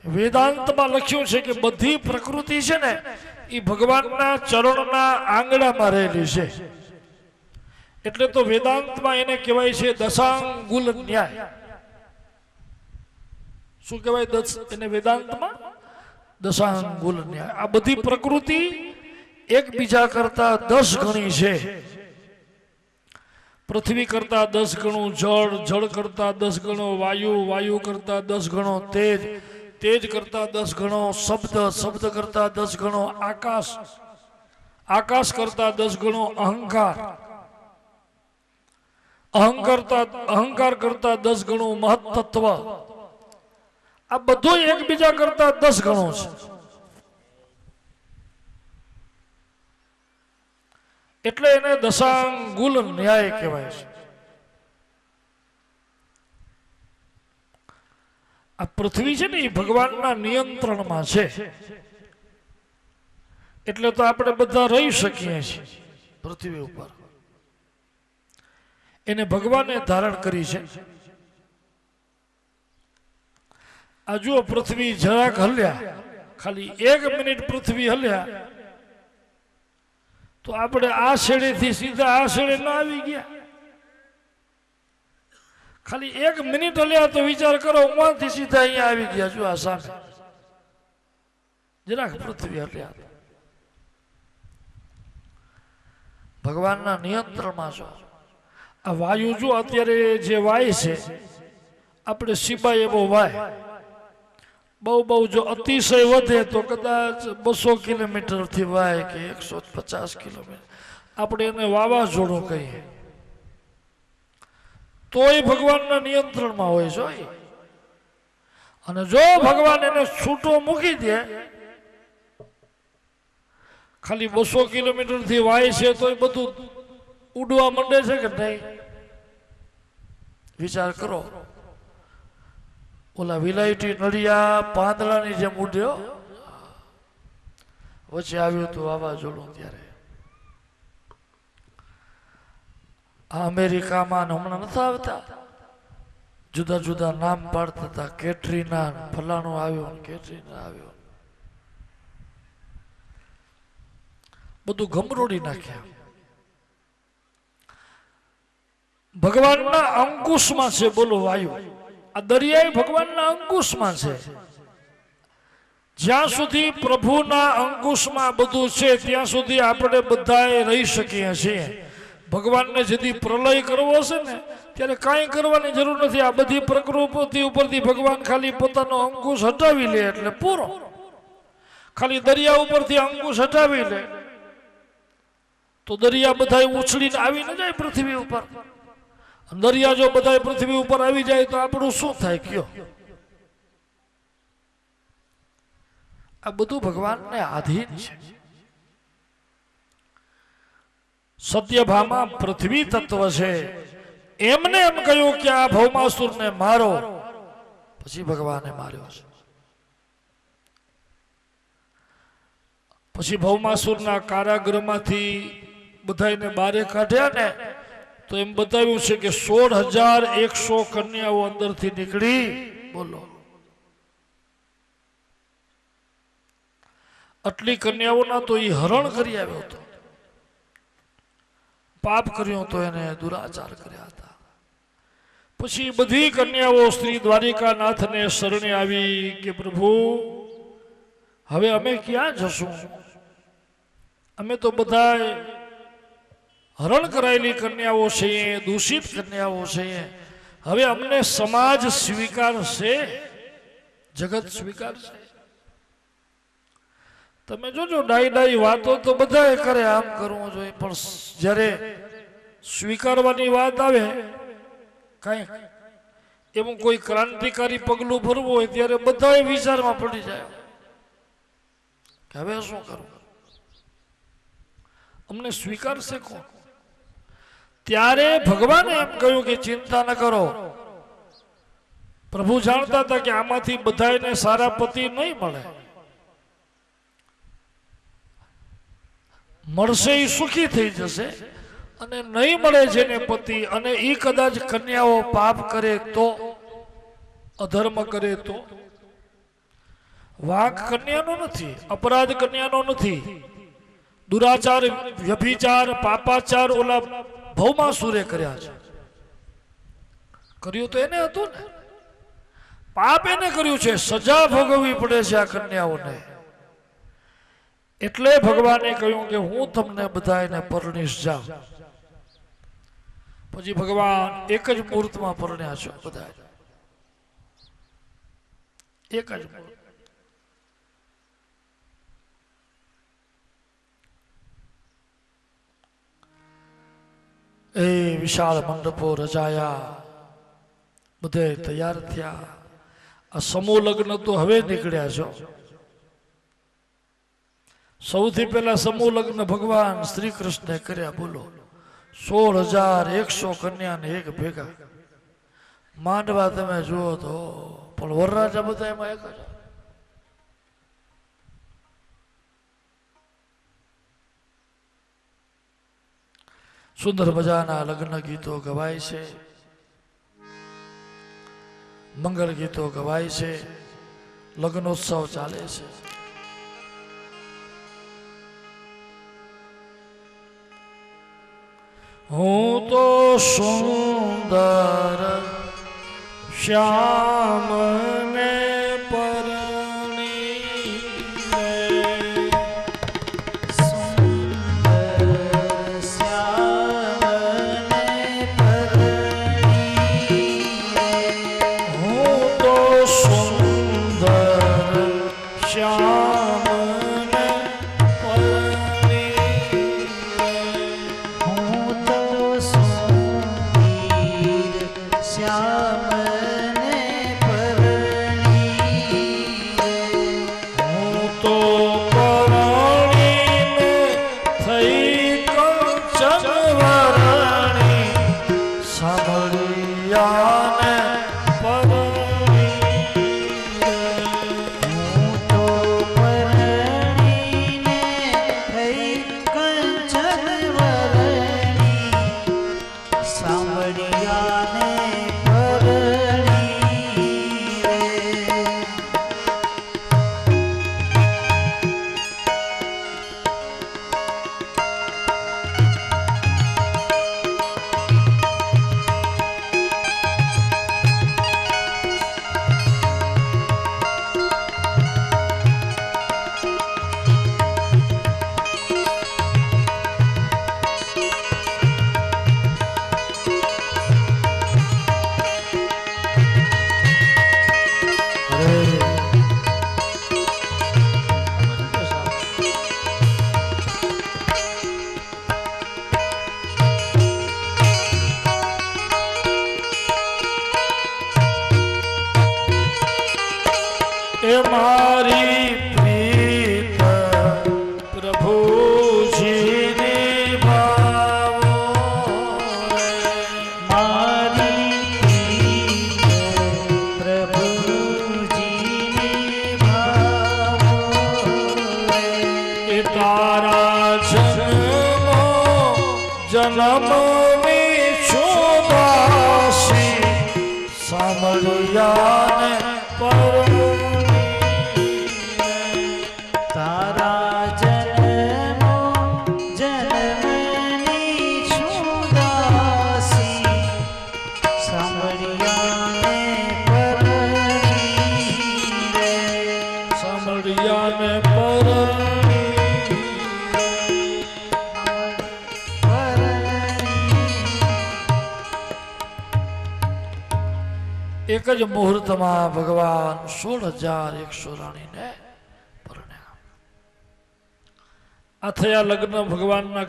વેદાંતમાં લખ્યું છે કે બધી પ્રકૃતિ છે ને એ ભગવાનના ચરણના આંગણામાં રહેલી છે. એટલે તો વેદાંતમાં એને કહેવાય છે દશાંગુલ ન્યાય. શું કહેવાય એને વેદાંતમાં? દશાંગુલ ન્યાય. આ બધી પ્રકૃતિ એકબીજા કરતા 10 ગણી છે. પૃથ્વી કરતા 10 ગણું જળ, જળ કરતા 10 ગણો વાયુ, વાયુ કરતા 10 ગણો તેજ, તેજ કરતા 10 ગણો શબ્દ, શબ્દ કરતા 10 ગણો આકાશ, આકાશ કરતા 10 ગણો અહંકાર, અહંકાર કરતા 10 ગણું મહત્તત્વ. આ બધું એકબીજા કરતા 10 ગણો છે. એટલે એને દશાંગુલ ન્યાય કહેવાય છે. આ પૃથ્વી છે ને એ ભગવાનના નિયંત્રણમાં છે. એટલે તો આપણે બધા રહી શકીએ છીએ પૃથ્વી ઉપર. એને ભગવાને ધારણ કરી છે. આ જુઓ, પૃથ્વી જરાક હલ્યા, ખાલી 1 મિનિટ પૃથ્વી હલ્યા તો આપણે આ છેડેથી સીધા આ છેડે ના આવી ગયા. ખાલી 1 મિનિટ હલ્યા તો વિચાર કરો, ઉમાંથી સીધા અહીંયા આવી ગયા. જો આ સામે જરાક પૃથ્વી હલ્યા. ભગવાનના નિયંત્રણમાં છો. આ વાયુ જો અત્યારે જે વાય છે, આપણે સિવાય એવો વાય. બહુ જો અતિશય વધે તો કદાચ 200 કિલોમીટરથી વાય કે 150 કિલોમીટર. આપણે એને વાવાઝોડું કહીએ. તોય ભગવાનના નિયંત્રણમાં હોય છે. અને જો ભગવાન એને છૂટો મૂકી દે, ખાલી 200 કિલોમીટરથી વાય છે તોય બધું ઉડવા માંડે છે કે નહીં? વિચાર કરો. ઓલા વિલાયટી નડિયા પાંદડાની જેમ ઉડ્યો. વચ્ચે આવ્યું હતું વાવાઝોડું. ત્યારે આ અમેરિકામાં હમણાં નથી આવતા, જુદા જુદા નામ પાડતા હતા. કેટરીના ફલાણું આવ્યું, કેટરીના આવ્યું, બધું ગમરોડી નાખ્યા. ભગવાનના અંકુશમાં છે. બોલો, વાયુ. આ દરિયાઈ ભગવાનના અંકુશમાં છે. જ્યાં સુધી પ્રભુના અંકુશમાં બધું છે ત્યાં સુધી આપણે બધાએ રહી શકીએ છીએ. ભગવાનને જેથી પ્રલય કરવો હશે ને ત્યારે કાંઈ કરવાની જરૂર નથી. આ બધી પ્રકૃતિ ઉપરથી ભગવાન ખાલી પોતાનો અંકુશ હટાવી લે એટલે પૂરો. ખાલી દરિયા ઉપરથી અંકુશ હટાવી લે તો દરિયા બધા ઉછળીને આવી ન જાય પૃથ્વી ઉપર. દરિયા જો બધા પૃથ્વી ઉપર આવી જાય તો આપણું શું થાય કયો? આ બધું ભગવાનને આધીન છે. સત્યભામા પૃથ્વી તત્વ છે. એમને એમ કહ્યું કે આ ભૌમાસુરને મારો, પછી ભગવાને માર્યો છે. પછી ભૌમાસુરના કારાગૃહમાંથી બધાને બારે કાઢ્યા ને તો એમ બતાવ્યું છે કે 16,100 કન્યાઓ અંદરથી નીકળી. બોલો, આટલી કન્યાઓના તો એ હરણ કરી આવ્યો હતો. પાપ કર્યો તો એને દુરાચાર કર્યા હતા. પછી બધી કન્યાઓ શ્રી દ્વારિકાનાથને શરણે આવી કે પ્રભુ હવે અમે ક્યાં જશું? અમે તો બધા હરણ કરાયેલી કન્યાઓ છીએ, દૂષિત કન્યાઓ છીએ. હવે અમને સમાજ સ્વીકારશે, જગત સ્વીકારશે? તમે જોજો ડાઈ ડાઈ વાતો તો બધાએ કરે, આમ કરવું જોઈએ, પણ જ્યારે સ્વીકારવાની વાત આવે કઈ એવું કોઈ ક્રાંતિકારી પગલું ભરવું હોય ત્યારે બધાએ વિચારમાં પડી જાય કે હવે શું કરવું, અમને સ્વીકારશે કોણ? ત્યારે ભગવાને એમ કહ્યું કે ચિંતા ન કરો. પ્રભુ જાણતા હતા કે આમાંથી બધાને સારા પતિ નહીં મળે. મળશે એ સુખી થઈ જશે અને નહીં મળે જેને પતિ, અને એ કદાચ કન્યાઓ પાપ કરે તો, અધર્મ કરે તો. વાંક કન્યાનો નથી, અપરાધ કન્યાનો નથી. દુરાચાર, વ્યભિચાર, પાપાચાર ઓલા ભૌમાસુરે કર્યા છે. કર્યું તો એને હતું ને, પાપ એને કર્યું છે, સજા ભોગવવી પડે છે આ કન્યાઓને. એટલે ભગવાને કહ્યું કે હું તમને બધાને પરણીશ જાઉં. પછી ભગવાન એક જ મુહૂર્તમાં પરણ્યા છે બધા, એક જ મુહૂર્ત. એ વિશાળ મંડપો રચાયા, બધે તૈયાર થયા. આ સમૂહ લગ્ન તો હવે નીકળ્યા છો. સૌથી પહેલા સમૂહ લગ્ન ભગવાન શ્રી કૃષ્ણે કર્યા. બોલો, 16,100 કન્યાને એક ભેગા. માંડવા તમે જુઓ તો, પણ વરરાજા બધા એમાં એક જ. સુંદર મજાના લગ્ન ગીતો ગવાય છે, મંગળ ગીતો ગવાય છે, લગ્નોત્સવ ચાલે છે. હું તો સુંદર શ્યામ ને એ મારી પ્રીત પ્રભુજીની ભાવો
મારી પ્રીત પ્રભુજીની ભાવો
એ તારા જન્મની છુદાસી સાંભળ્યાને
તારા જન્મો જન્મની છુદાસી સાંભળ્યાને પરણી રે
સાંભળ્યાને પરણી એક જ મુહૂર્તમાં ભગવાન 16,100 રાણીને પરણ્યા. આ થયા લગ્ન ભગવાનના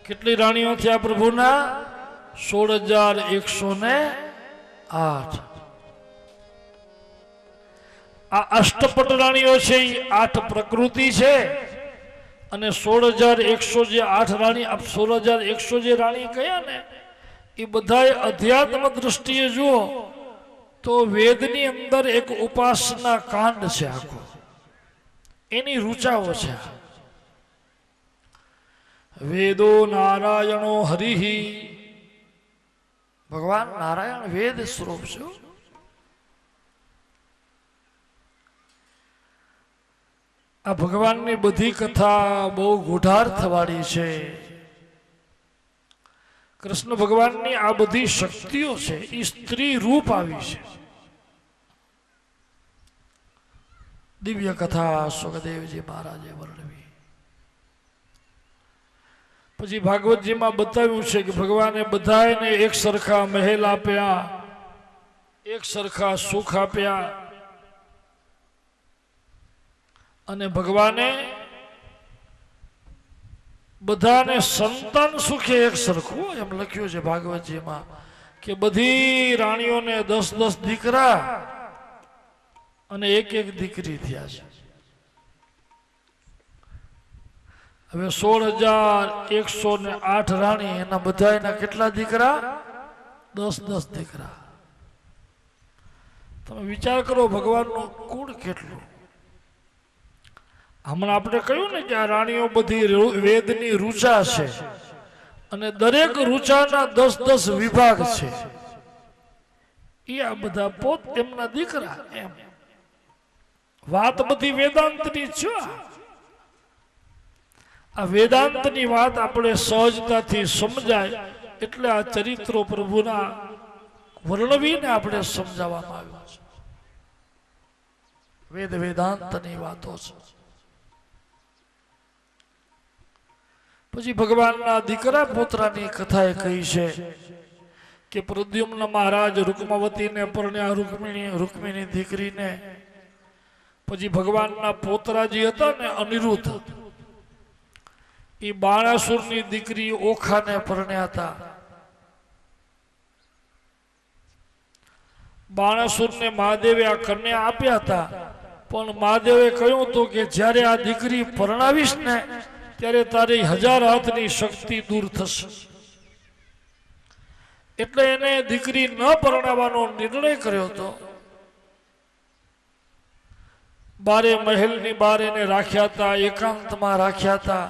કેટલી રાણીઓ થયા પ્રભુના? 16,108. આ અષ્ટપટ રાણીઓ છે એ 8 પ્રકૃતિ છે અને 16,100 જે 8 રાણી 16,100 જે રાણી કયા ને એ બધા અધ્યાત્મ દ્રષ્ટિએ જુઓ તો વેદની અંદર એક ઉપાસના કાંડ છે આખો, એની રૂચાઓ છે. વેદો નારાયણો હરિહિ, ભગવાન નારાયણ વેદ સ્વરૂપ છે. આ ભગવાનની બધી કથા બહુ ગૂઢાર્થવાળી છે. કૃષ્ણ ભગવાનની આ બધી શક્તિઓ છે એ સ્ત્રી રૂપ આવી છે. દિવ્ય કથા સુખદેવજી મહારાજે વર્ણવી. પછી ભાગવતજીમાં બતાવ્યું છે કે ભગવાને બધાને એક સરખા મહેલ આપ્યા, એક સરખા સુખ આપ્યા અને ભગવાને બધાને સંતાન સુખે એક સરખું એમ લખ્યું છે ભાગવતજીમાં કે બધી રાણીઓને 10-10 દીકરા અને એક દીકરી થયા છે. હવે 16,108 રાણી એના બધાના કેટલા દીકરા? 10-10 દીકરા. તમે વિચાર કરો ભગવાનનું કુળ કેટલું. હમણાં આપણે કહ્યું ને કે આ રાણીઓ બધી વેદની રૂચા છે અને દરેક રૂચાના 10-10 વિભાગ છે. એ આ બધા પોત એમના દીકરા. એમ વાત બધી વેદાંતની છે. આ વેદાંતની વાત આપણે સહજતાથી સમજાય એટલે આ ચરિત્રો પ્રભુના વર્ણવીને આપણે સમજાવવામાં આવ્યું છે. વેદાંતની વાતો છે. પછી ભગવાનના દીકરા પુત્રની કથાએ કહી છે કે પ્રદ્યુમ્ન મહારાજ રૂકમાવતીને પરણ્યા, રૂકમિણી દીકરીને. પછી ભગવાનના પોતરાજી હતા ને અનિરુદ્ધ, એ બાણાસુરની દીકરી ઓખાને પરણ્યા હતા. બાણાસુરને મહાદેવે આ કન્યા આપ્યા હતા, પણ મહાદેવે કહ્યું હતું કે જ્યારે આ દીકરી પરણાવીશ ને ત્યારે તારી 1000 હાથની શક્તિ દૂર થશે. એટલે એને દીકરી ન પરણાવવાનો નિર્ણય કર્યો હતો. બારે મહેલની બહાર એને રાખ્યા હતા, એકાંતમાં રાખ્યા હતા,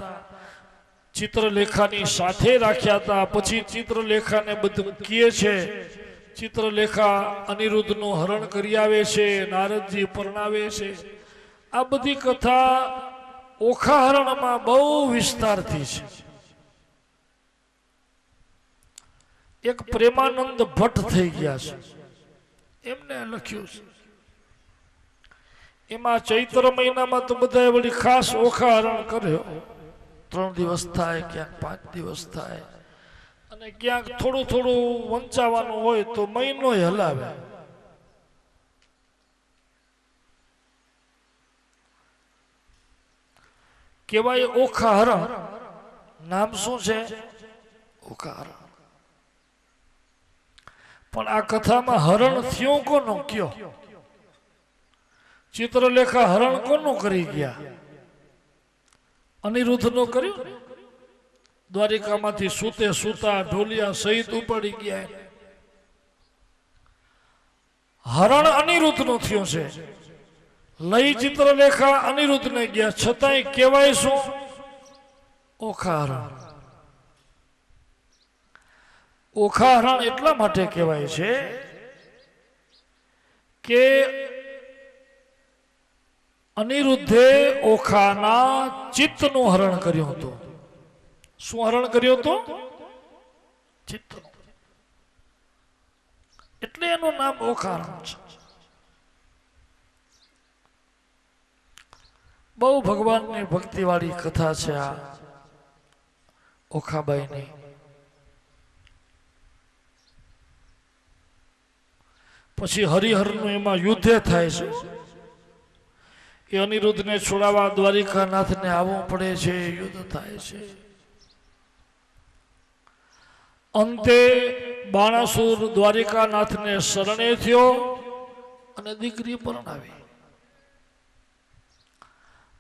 ચિત્રલેખાની સાથે રાખ્યા હતા. પછી ચિત્રલેખાને બધું કહે છે, ચિત્રલેખા અનિરુદ્ધનું હરણ કરી આવે છે, નારદજી પરણાવે છે. આ બધી કથા ઓખા હરણમાં બહુ વિસ્તારથી છે. એક પ્રેમાનંદ ભટ્ટ થઈ ગયા છે, એમને લખ્યું છે. એમાં ચૈત્ર મહિનામાં તો બધા વળી ખાસ ઓખા હરણ કર્યો. 3 દિવસ થાય, ક્યાંક 5 દિવસ થાય, અને ક્યાંક થોડું થોડું વંચાવાનું હોય તો મહિનો હલાવે. કેવાય ઓખા હરણ. નામ શું છે? ઓખા હરણ. પણ આ કથામાં હરણ થયો કોનો કયો? ચિત્રલેખા હરણ કોનું કરી ગયા? અનિરુદ્ધનું કર્યું ને. દ્વારિકામાંથી સૂતે સૂતા ઢોલિયા સહિત ઉપાડી ગયા. હરણ અનિરુદ્ધનું થયું છે. લઈ ચિત્રલેખા અનિરુદ્ધને ગયા, છતાંય કહેવાય શું? ઓખા હરણ. ઓખા હરણ એટલા માટે કહેવાય છે કે અનિરુદ્ધે ઓખાના ચિત્તનું હરણ કર્યું હતું. શું હરણ કર્યું હતું? ચિત્તનું. એટલે એનું નામ ઓખા હરણ છે. બહુ ભગવાનની ભક્તિવાળી કથા છે આ ઓખાબાઈની. પછી હરિહરનું એમાં યુદ્ધ થાય છે. એ અનિરુદ્ધને છોડાવવા દ્વારિકાનાથને આવવું પડે છે, યુદ્ધ થાય છે. અંતે બાણાસુર દ્વારિકાનાથને શરણે થયો અને દીકરી પરણાવી.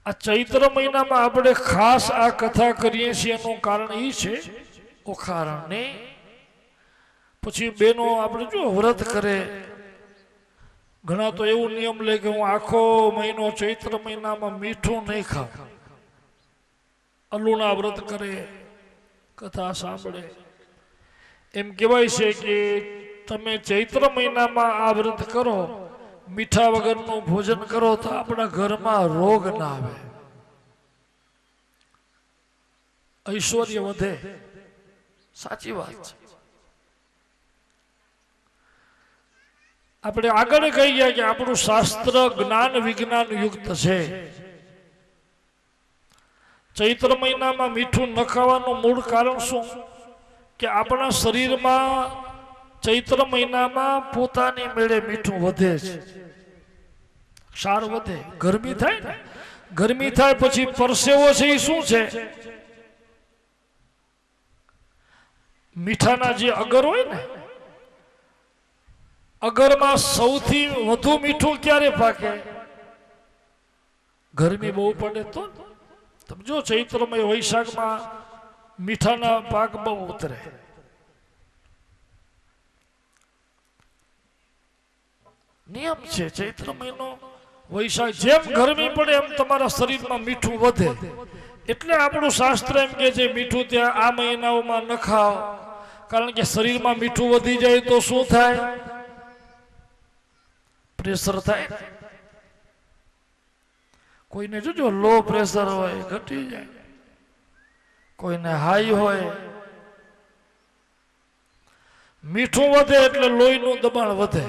આ ચૈત્ર મહિનામાં આપણે ખાસ આ કથા કરીએ છીએ એનું કારણ એ છે ઓખારણની. પછી બેનો આપણે જો વ્રત કરે, ઘણા તો એવું નિયમ લે કે હું આખો મહિનો ચૈત્ર મહિનામાં મીઠું નહીં ખાઉં. અલુણા વ્રત કરે, કથા સાંભળે. એમ કહેવાય છે કે તમે ચૈત્ર મહિનામાં આ વ્રત કરો, મીઠા વગરનું ભોજન કરો તો આપણા ઘરમાં રોગ ના આવે, ઐશ્વર્ય વધે. સાચી વાત છે. આપણે આગળ કહી ગયા કે આપણું શાસ્ત્ર જ્ઞાન વિજ્ઞાન યુક્ત છે. ચૈત્ર મહિનામાં મીઠું ન ખાવાનું મૂળ કારણ શું? કે આપણા શરીરમાં ચૈત્ર મહિનામાં પોતાની મેળે મીઠું વધે છે, ક્ષાર વધે. ગરમી થાય ને, ગરમી થાય પછી પરસેવો છે એ શું છે? મીઠાના જે અગર હોય ને, અગરમાં સૌથી વધુ મીઠું ક્યારે પાકે? ગરમી બહુ પડે તો. તમે જો ચૈત્રમાં વૈશાખમાં મીઠાના પાક બહુ ઉતરે. નિયમ છે ચૈત્ર મહિનો વૈશાખ, જેમ ગરમી પડે એમ તમારા શરીરમાં મીઠું વધે. એટલે આપણું શાસ્ત્ર એમ કે છે મીઠું ત્યાં આ મહિનાઓમાં ન ખાઓ, કારણ કે શરીરમાં મીઠું વધી જાય તો શું થાય? પ્રેશર થાય. કોઈને જોજો લો પ્રેશર હોય ઘટી જાય, કોઈને હાઈ હોય. મીઠું વધે એટલે લોહીનું દબાણ વધે,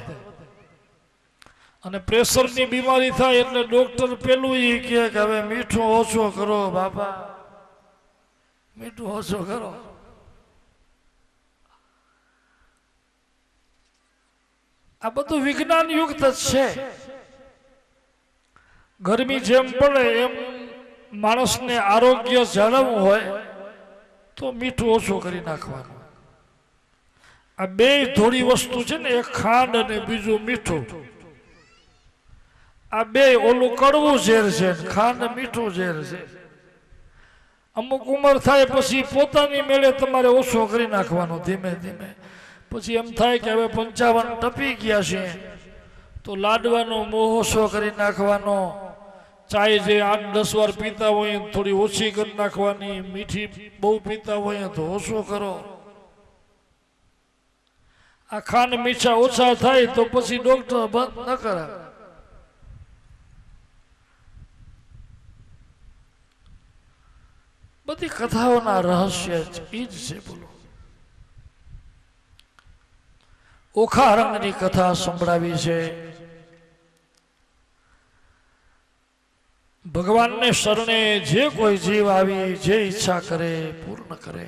અને પ્રેશરની બીમારી થાય એટલે ડોક્ટર પેલું એ કહે કે હવે મીઠું ઓછો કરો બાપા, મીઠું ઓછો કરો. આ બધું વિજ્ઞાન યુક્ત જ છે. ગરમી જેમ પડે એમ માણસને આરોગ્ય જાળવવું હોય તો મીઠું ઓછું કરી નાખવાનું. આ બે થોડી વસ્તુ છે ને, એક ખાંડ અને બીજું મીઠું. આ બે ઓલું કડવું ઝેર છે, ખાંડ મીઠું ઝેર છે. અમુક ઉંમર થાય પછી પોતાની મેળે તમારે ઓછો કરી નાખવાનો ધીમે ધીમે. પછી એમ થાય કે હવે 55 ટપી ગયા છે તો લાડવાનો મોહ ઓછો કરી નાખવાનો. ચાય જે 8-10 વાર પીતા હોય થોડી ઓછી કરી નાખવાની. મીઠી બહુ પીતા હોય તો ઓછો કરો. આ ખાંડ મીઠા ઓછા થાય તો પછી ડોક્ટર બંધ ન કરાવે. બધી કથાઓના રહસ્ય એ જ છે. બોલો, ઓખા હરણની કથા સંભળાવી છે. ભગવાનને શરણે જે કોઈ જીવ આવી જે ઈચ્છા કરે પૂર્ણ કરે.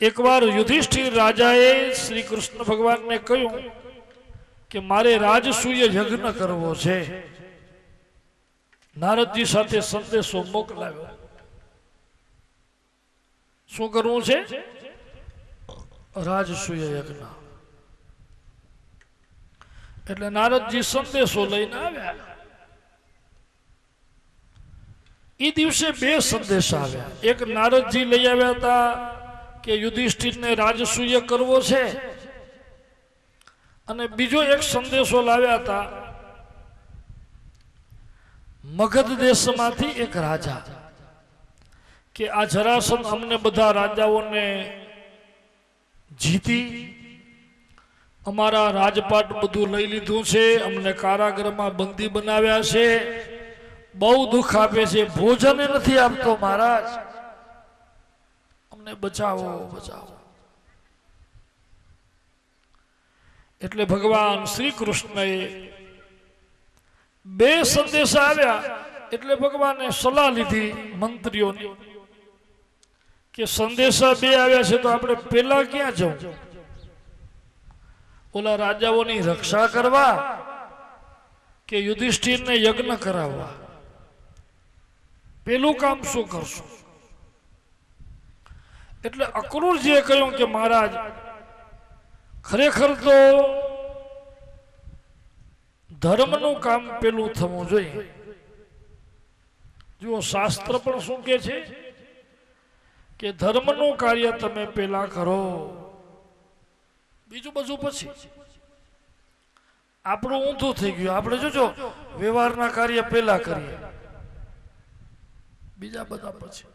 એકવાર યુધિષ્ઠિર રાજાએ શ્રી કૃષ્ણ ભગવાનને કહ્યું કે મારે રાજસૂય યજ્ઞ કરવો છે. નારદજી સાથે સંદેશો મોકલાવ્યો. શું કરવું છે? રાજસૂય યજ્ઞ. એટલે નારદજી સંદેશો લઈને આવ્યા. એ દિવસે બે સંદેશા આવ્યા. એક નારદજી લઈ આવ્યા હતા કે યુધિષ્ઠિરને રાજસૂય કરવો છે, અને બીજો એક સંદેશો લાવ્યા હતા મગધ દેશમાંથી એક રાજા કે આ જરાસંધ અમને બધા રાજાઓને જીતી અમારા રાજપાટ બધું લઈ લીધું છે, અમને કારાગૃહમાં બંદી બનાવ્યા છે, બહુ દુઃખ આપે છે, ભોજન નથી આપતો મહારાજ, અમને બચાવો બચાવો. એટલે ભગવાન શ્રી કૃષ્ણએ બે સંદેશા આવ્યા એટલે ભગવાને સલાહ લીધી મંત્રીઓની કે સંદેશા બે આવ્યા છે તો આપણે પેલા ક્યાં જવું? ઓલા રાજાઓની રક્ષા કરવા કે યુધિષ્ઠિરને યજ્ઞ કરાવવા? પેલું કામ શું કરશું? એટલે અક્રૂરજીએ કહ્યું કે મહારાજ ખરેખર તો ધર્મનું કામ પેલું થવું જોઈએ. જુઓ શાસ્ત્ર પણ શું કહે છે કે ધર્મનું કાર્ય તમે પેલા કરો, બીજું બધું પછી. આપણું ઊંધું થઈ ગયું. આપણે જોજો વ્યવહારના કાર્ય પેલા કરીએ, બીજા બધા પછી.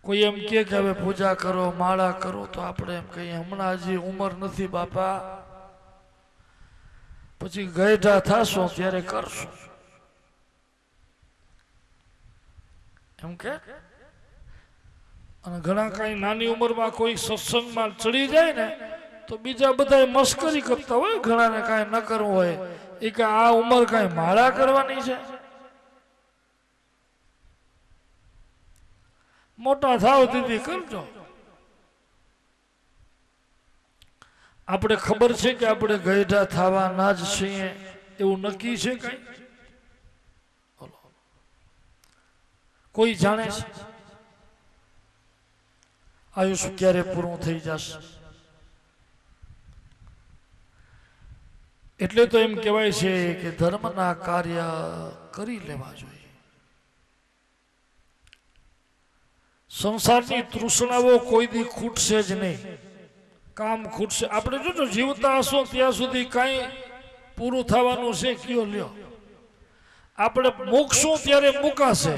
કોઈ એમ કે હવે પૂજા કરો માળા કરો તો આપણે એમ કહીએ હમણાં હજી ઉંમર નથી બાપા, પછી ગયઢા થાશો ત્યારે કરશું એમ કે. અને ઘણા કઈ નાની ઉંમરમાં કોઈ સત્સંગમાં ચડી જાય ને તો બીજા બધા મસ્કરી કરતા હોય, ઘણાને કાંઈ ન કરવું હોય એ કે આ ઉંમર કાંઈ માળા કરવાની છે, મોટા થાવ દીદી કરજો. આપણે ખબર છે કે આપણે ગયઢા થવાના જ છીએ એવું નક્કી છે કઈ? કોઈ જાણે છે આયુષ્ય ક્યારે પૂરું થઈ જશે? એટલે તો એમ કહેવાય છે કે ધર્મના કાર્ય કરી લેવા જોઈએ. સંસારની તૃષ્ણાઓ કોઈ દી ખૂટશે જ નહીં, કામ ખૂટશે. આપણે જોજો જીવતા હશો ત્યાં સુધી કાંઈ પૂરું થવાનું છે કયો લ્યો? આપણે મૂકશું ત્યારે મુકાશે,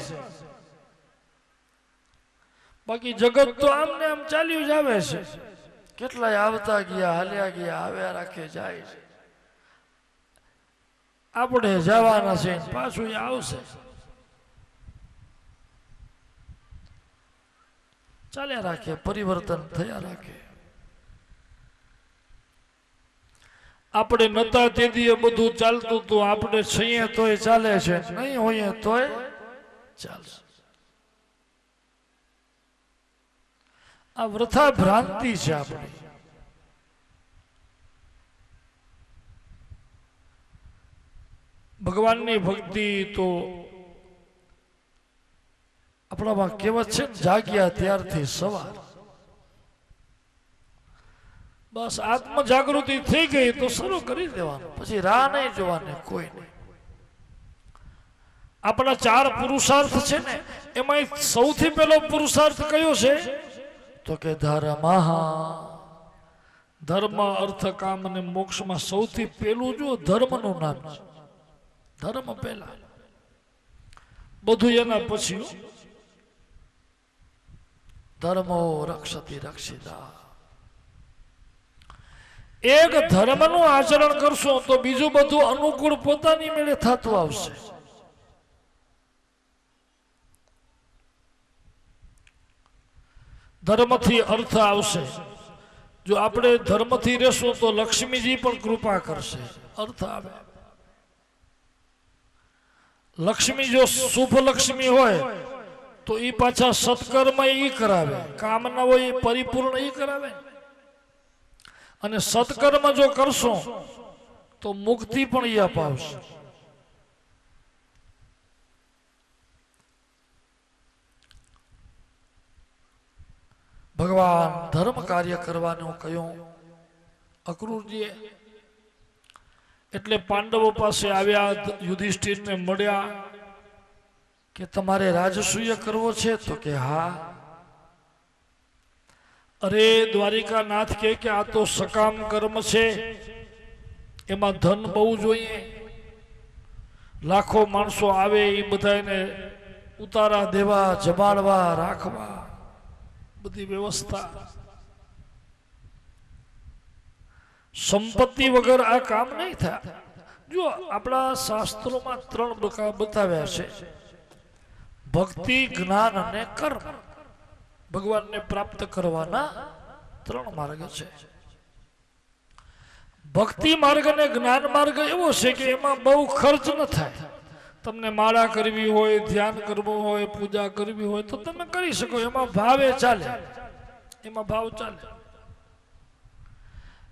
બાકી જગત તો આમને આમ ચાલ્યું જ આવે છે. કેટલાય આવતા ગયા હાલ્યા ગયા આવ્યા રાખે જાય છે. આપણે જવાના છે પાછું આવશે, ચાલ્યા રાખે, પરિવર્તન થયા રાખે. આપણે નતા તેથી બધું ચાલતું હતું, આપણે છીએ તોય ચાલે છે, નહીં હોઈએ તોય ચાલશે. આ વૃથા ભ્રાંતિ છે આપણી. ભગવાનની ભક્તિ તો આપણામાં કહેવત છે ને, જાગ્યા ત્યારથી સવાર. બસ આત્મ જાગૃતિ થઈ ગઈ તો શરૂ કરી દેવાનું, પછી રાહ નહીં જોવાની કોઈ નહીં. આપણા 4 પુરુષાર્થ છે ને, એમાં સૌથી પહેલો પુરુષાર્થ કયો છે તો કે ધર્મ. ધર્મ અર્થ કામ અને મોક્ષમાં સૌથી પહેલું જો ધર્મનું નામ છે. ધર્મ પહેલા, બધું એના પછી. ધર્મો રક્ષતિ રક્ષિતા. એક ધર્મનું આચરણ કરશો તો બીજું બધું અનુકૂળ પોતાની મેળે થતું આવશે. ધર્મથી અર્થ આવશે. જો આપણે ધર્મથી રહેશું તો લક્ષ્મીજી પણ કૃપા કરશે, અર્થ આવે. લક્ષ્મી જો શુભ લક્ષ્મી હોય તો એ પાછા સત્કર્મ એ કરાવે, કામના હોય એ પરિપૂર્ણ એ કરાવે. અને સત્કર્મ જો કરશો તો મુક્તિ પણ એ અપાવશે. ભગવાન ધર્મ કાર્ય કરવાનું કહ્યું અક્રૂરજીએ. એટલે પાંડવો પાસે આવ્યા, યુધિષ્ઠિરને મળ્યા કે તમારે રાજસૂય કરવો છે? તો કે હા. અરે દ્વારિકાનાથ કે આ તો સકામ કર્મ છે, એમાં ધન બહુ જોઈએ, લાખો માણસો આવે એ બધાને ઉતારા દેવા, જમાડવા, રાખવા, બધી વ્યવસ્થા. સંપત્તિ વગર આ કામ નહીં થાય. જો આપણા શાસ્ત્રોમાં 3 પ્રકાર બતાવ્યા છે: ભક્તિ, જ્ઞાન અને કર્મ. ભગવાનને પ્રાપ્ત કરવાના 3 માર્ગ છે. ભક્તિ માર્ગ અને જ્ઞાન માર્ગ એવો છે કે એમાં બહુ ખર્ચ ન થાય. તમને માળા કરવી હોય, ધ્યાન કરવું હોય, પૂજા કરવી હોય તો તમે કરી શકો, એમાં ભાવે ચાલે, એમાં ભાવ ચાલે.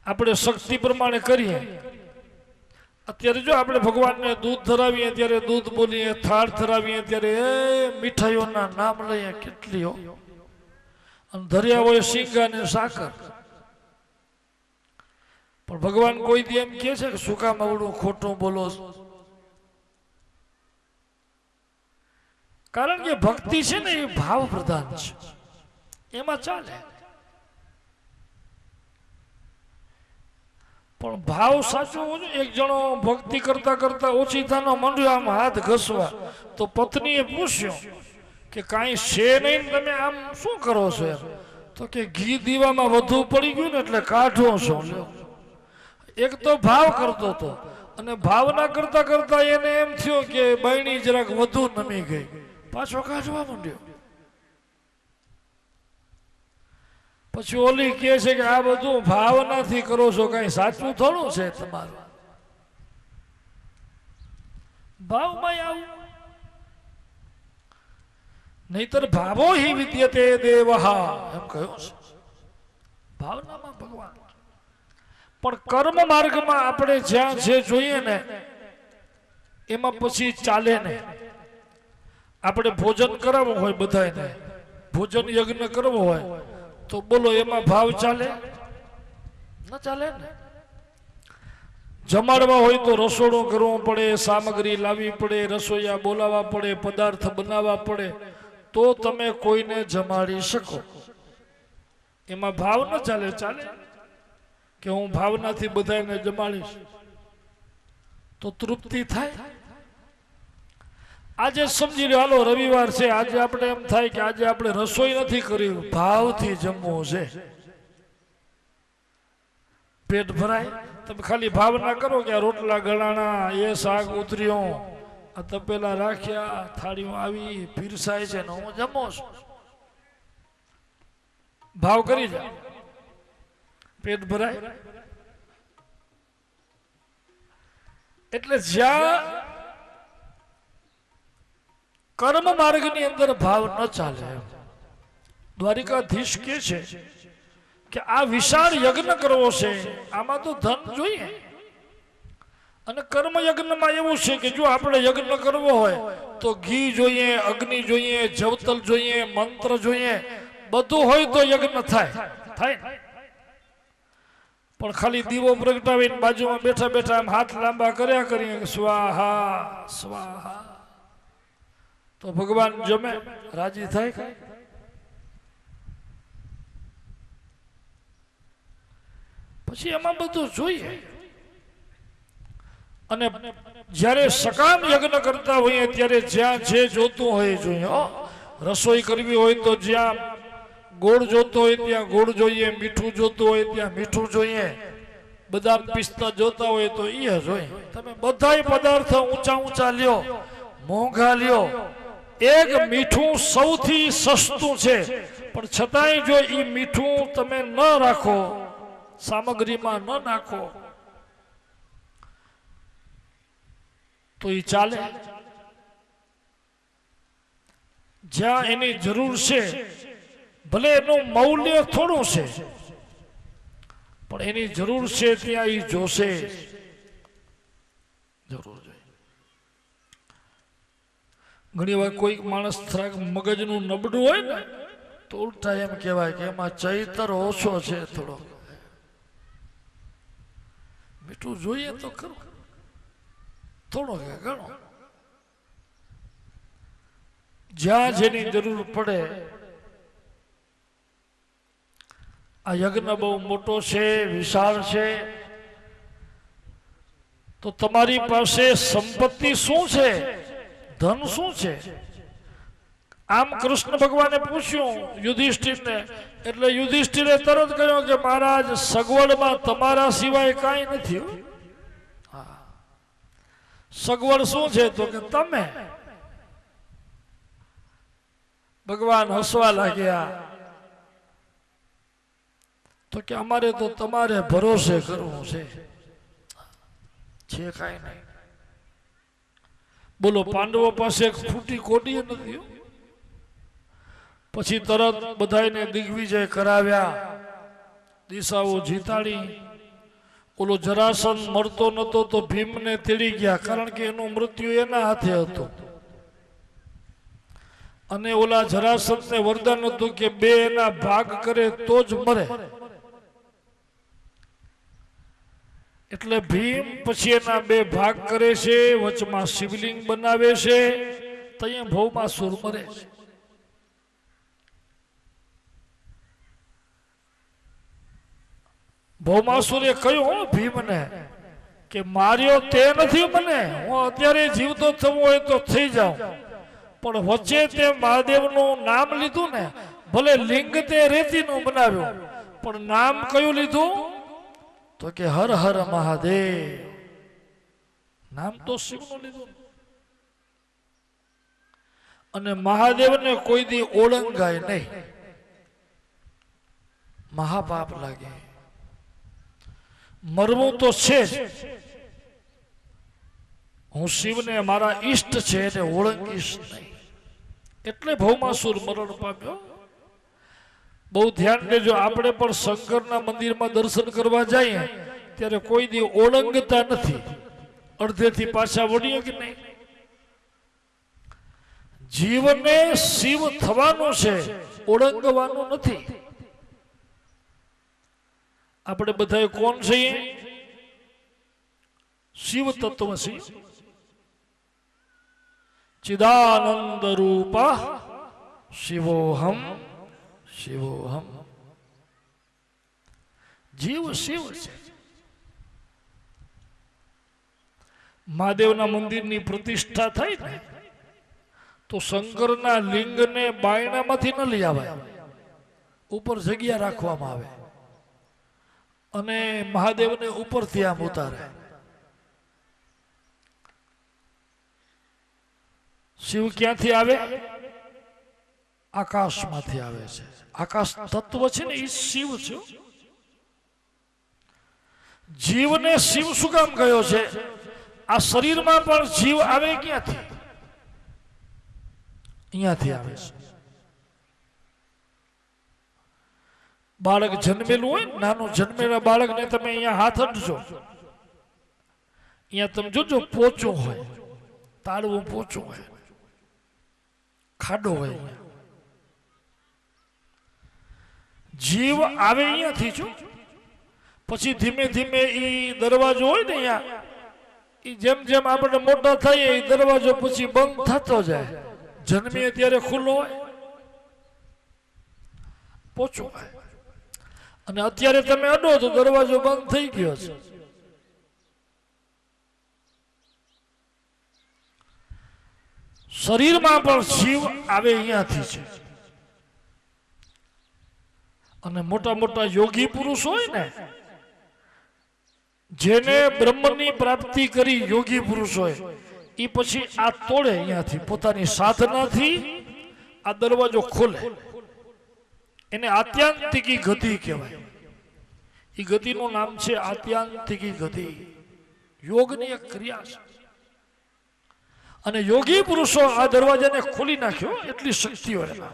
આપણે શક્તિ પ્રમાણે કરીએ. અત્યારે જો આપણે ભગવાનને દૂધ ધરાવીએ ત્યારે દૂધ બોલીએ, થાળ ધરાવીએ ત્યારે મીઠાઈઓના નામ લઈએ કેટલીઓ, અને ધર્યા હોય શીંગા ને સાકર. પણ ભગવાન કોઈ દી એમ કહે છે કે શું કામ આવડું ખોટું બોલો? કારણ કે ભક્તિ છે ને એ ભાવ પ્રધાન છે, એમાં ચાલે. પણ ભાવ સાચો હોવો જોઈએ. એક જણો ભક્તિ કરતા કરતા ઓછી થાનો માંડ્યો આમ હાથ ઘસવા, તો પત્નીએ પૂછ્યું કે કાંઈ છે નહીં, તમે આમ શું કરો છો? એમ તો કે ઘી દીવામાં વધુ પડી ગયું ને એટલે કાઢો છો. એક તો ભાવ કરતો હતો, અને ભાવના કરતા કરતા એને એમ થયું કે બહેણી જરાક વધુ નમી ગઈ, પાછો કાઢવા માંડ્યો. પછી ઓલી કહે છે કે આ બધું ભાવનાથી કરો છો, કઈ સાચું થોડું છે તમારું? ભાવમાં આવું નહીતર ભાવો હિ વિદ્યતે દેવહા એમ કહ્યું છે. ભાવનામાં ભગવાન. પણ કર્મ માર્ગમાં આપણે જ્યાં જે જોઈએ ને એમાં પછી ચાલે ને. આપણે ભોજન કરાવવું હોય, બધાને ભોજન યજ્ઞ કરવો હોય તો બોલો એમાં ભાવ ચાલે? ન ચાલે ને. જમાડવા હોય તો રસોડું કરવું પડે, સામગ્રી લાવવી પડે, રસોઈયા બોલાવવા પડે, પદાર્થ બનાવવા પડે, તો તમે કોઈને જમાડી શકો. એમાં ભાવ ન ચાલે. ચાલે કે હું ભાવનાથી બધાને જમાડીશ તો તૃપ્તિ થાય. આજે સમજી લો, હાલો રવિવાર છે, આજે આપણે એમ થાય કે આજે આપણે રસોઈ નથી કરી, ભાવથી જમવું છે, પેટ ભરાય. તમે ખાલી ભાવના કરો કે આ રોટલા ગળાણા, એ શાક ઉતર્યો, આ તપેલા રાખ્યા, થાળીઓ આવી પીરસાય છે ને હું જમો છું, ભાવ કરી જાય, પેટ ભરાય. એટલે જ્યાં કર્મ માર્ગની અંદર ભાવ ન ચાલે. દ્વારિકાધીશ કે છે કે આ વિશાળ યજ્ઞ કરવો છે, આમાં તો ધન જોઈએ. અને કર્મ યજ્ઞમાં એવું છે કે જો આપણે યજ્ઞ કરવો હોય તો ઘી જોઈએ, અગ્નિ જોઈએ, જવતલ જોઈએ, મંત્ર જોઈએ, બધું હોય તો યજ્ઞ થાય. પણ ખાલી દીવો પ્રગટાવીને બાજુમાં બેઠા બેઠા આમ હાથ લાંબા કર્યા કરીએ સ્વાહા સ્વાહા, તો ભગવાન જમે, રાજી થાય? પછી એમાં બધું જોઈએ. અને જ્યારે સકામ યજ્ઞ કરતા હોઈએ ત્યારે જ્યાં જે જોતું હોય જોઈએ. રસોઈ કરવી હોય તો જ્યાં ગોળ જોતો હોય ત્યાં ગોળ જોઈએ, મીઠું જોતું હોય ત્યાં મીઠું જોઈએ, બદામ પિસ્તા જોતા હોય તો એ જોઈએ. તમે બધાય પદાર્થ ઊંચા ઊંચા લ્યો, મોંઘા લ્યો, એક મીઠું સૌથી સસ્તું છે, પણ છતાંય જો એ મીઠું તમે ન રાખો, સામગ્રીમાં ન નાખો તો એ ચાલે. જ્યાં એની જરૂર છે, ભલે એનું મૌલ્ય થોડું છે પણ એની જરૂર છે ત્યાં એ જોશે. જરૂર જોઈએ. ઘણી વાર કોઈ માણસ મગજનું નબળું હોય ને તો ઉલટા એમ કહેવાય કે એમાં ચૈતર ઓછો છે થોડો. મીઠું જોઈએ તો ખરું. થોડો કે ઘણો, જ્યાં જેની જરૂર પડે. આ યજ્ઞ બહુ મોટો છે, વિશાળ છે, તો તમારી પાસે સંપત્તિ શું છે, ધન શું છે? આમ કૃષ્ણ ભગવાને પૂછ્યું યુધિષ્ઠિરને, એટલે યુધિષ્ઠિરે તરત કહ્યું કે મહારાજ, સગવડમાં તમારા સિવાય કાંઈ નથી. સગવડ શું છે? તો કે તમે. ભગવાન હસવા લાગ્યા, તો કે અમારે તો તમારે ભરોસે કરવું છે કાંઈ નહીં. બોલો, પાંડવો પાસે ફૂટી કોડી નથી. પછી તરત બધાને દિગ્વિજય કરાવ્યા, દિશાઓ જીતાડી. ઓલો જરાસંધ મરતો નતો તો ભીમને તેડી ગયા, કારણ કે એનું મૃત્યુ એના હાથે હતું. અને ઓલા જરાસંધને વરદાન હતું કે બે એના ભાગ કરે તો જ મરે. એટલે ભીમ પછી એના બે ભાગ કરે છે, વચમાં શિવલિંગ બનાવે છે, ત્યાં ભૌમાસુર મરે છે. ભૌમાસુરે કહ્યું ભીમને કે માર્યો તે નથી મને, હું અત્યારે જીવતો થવું હોય તો થઈ જાઉં, પણ વચ્ચે તે મહાદેવનું નામ લીધું ને, ભલે લિંગ તે રેતીનું બનાવ્યું, પણ નામ કયું લીધું? તો કે હર હર મહાદેવ. નામ તો શિવનું લીધું. અને મહાદેવને કોઈ દી ઓળંગાય નહીં, મહાપાપ લાગે. મરવું તો છે જ. હું શિવને મારા ઈષ્ટ છે એને ઓળંગીશ નહીં. એટલે ભૌમાસુર મરણ પામ્યો. બહુ ધ્યાન દેજો, આપણે પણ શંકરના મંદિરમાં દર્શન કરવા જઈએ ત્યારે કોઈ દી ઓળંગતા નથી, અડધેથી પાછા વળીએ કે નહીં. જીવને શિવ થવાનું છે, ઓળંગવાનું નથી. આપણે બધા કોણ છીએ? શિવ તત્વ છીએ. ચિદાનંદ રૂપા શિવોહમ શિવોહમ. જીવ શિવ છે. મહાદેવના મંદિરની પ્રતિષ્ઠા થઈ ને તો શંકરના લિંગને બાયણામાંથી ન લઈ આવે, ઉપર જગ્યા રાખવામાં આવે અને મહાદેવને ઉપરથી આમ ઉતારે. શિવ ક્યાંથી આવે? આકાશમાંથી આવે છે. આકાશ તત્વ છે ને એ શિવ છે. જીવને શિવ શું કામ કહ્યો છે? આ શરીરમાં પણ જીવ આવે ક્યાંથી? અહીંયાથી આવે છે. બાળક જન્મેલું હોય, નાનું જન્મેલા બાળકને તમે અહીંયા હાથ અડજો, અહીંયા તમે જોજો પોચું હોય, તાળવું પોચું હોય, ખાડો હોય. જીવ આવે અહીંયાથી જો. પછી ધીમે ધીમે એ દરવાજો હોય ને અહીંયા, એ જેમ જેમ આપણે મોટા થઈએ એ દરવાજો પછી બંધ થતો જાય. જન્મીએ ત્યારે ખુલ્લો હોય, પોચું હોય, અને અત્યારે તમે અડો તો દરવાજો બંધ થઈ ગયો છે. શરીરમાં પણ જીવ આવે અહીંયાથી છે. અને મોટા મોટા યોગી પુરુષ હોય ને, જેને બ્રહ્મની પ્રાપ્તિ કરી યોગી પુરુષ હોય, એ પછી આ તોડે અહીંયાથી, પોતાની સાધનાથી આ દરવાજો ખોલે. એને આત્યાંતિકી ગતિ કહેવાય. એ ગતિનું નામ છે આત્યાંતિકી ગતિ. યોગની એક ક્રિયા છે. અને યોગી પુરુષો આ દરવાજાને ખોલી નાખ્યો, એટલી શક્તિઓ એના.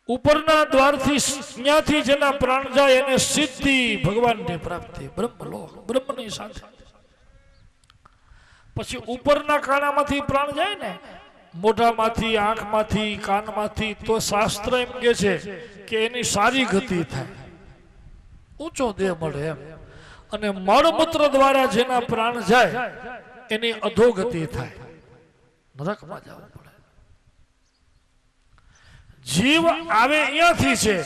ઉપરના દ્વારથી ત્યાંથી જેના પ્રાણ જાય એને સિદ્ધિ, ભગવાનની પ્રાપ્તિ, બ્રહ્મલોક, બ્રહ્મની સાથે. પછી ઉપરના કાણામાંથી પ્રાણ જાય ને, મોઢામાંથી, આંખમાંથી, કાનમાંથી, તો શાસ્ત્ર એમ કહે છે કે એની સારી ગતિ થાય, ઊંચો દેહ મળે એમ. અને મળમૂત્ર દ્વારા જેના પ્રાણ જાય એની અધોગતિ થાય, નરકમાં જવું પડે. જીવ આવે અહીંયાથી છે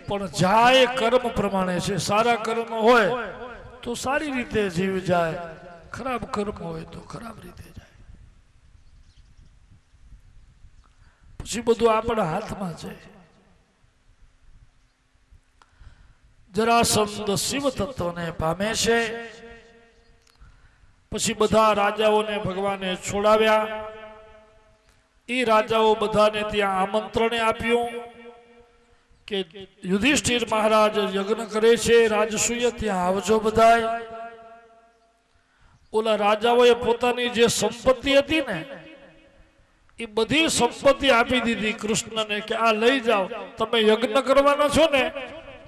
પણ જાય કર્મ પ્રમાણે છે. સારા કર્મ હોય તો સારી રીતે જીવ જાય, ખરાબ કર્મ હોય તો ખરાબ રીતે જાય. પછી બધું આપણા હાથમાં છે. જરાસંધ શિવ તત્વને પામે છે. પછી બધા રાજાઓને ભગવાને છોડાવ્યા. એ રાજાઓ બધાને ત્યાં આમંત્રણ આપ્યું કે યુધિષ્ઠિર મહારાજ યજ્ઞ કરે છે રાજસૂય, ત્યાં આવજો બધાય. ઓલા રાજાઓએ પોતાની જે સંપત્તિ હતી ને એ બધી સંપત્તિ આપી દીધી કૃષ્ણને કે આ લઈ જાઓ, તમે યજ્ઞ કરવાના છો ને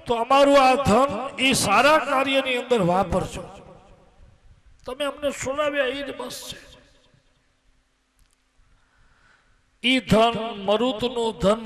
તો અમારું આ ધન એ સારા કાર્યની અંદર વાપરજો. તમે અમને છોડાવ્યા એ જ બસ છે. ઈ ધન મરુતનું ધન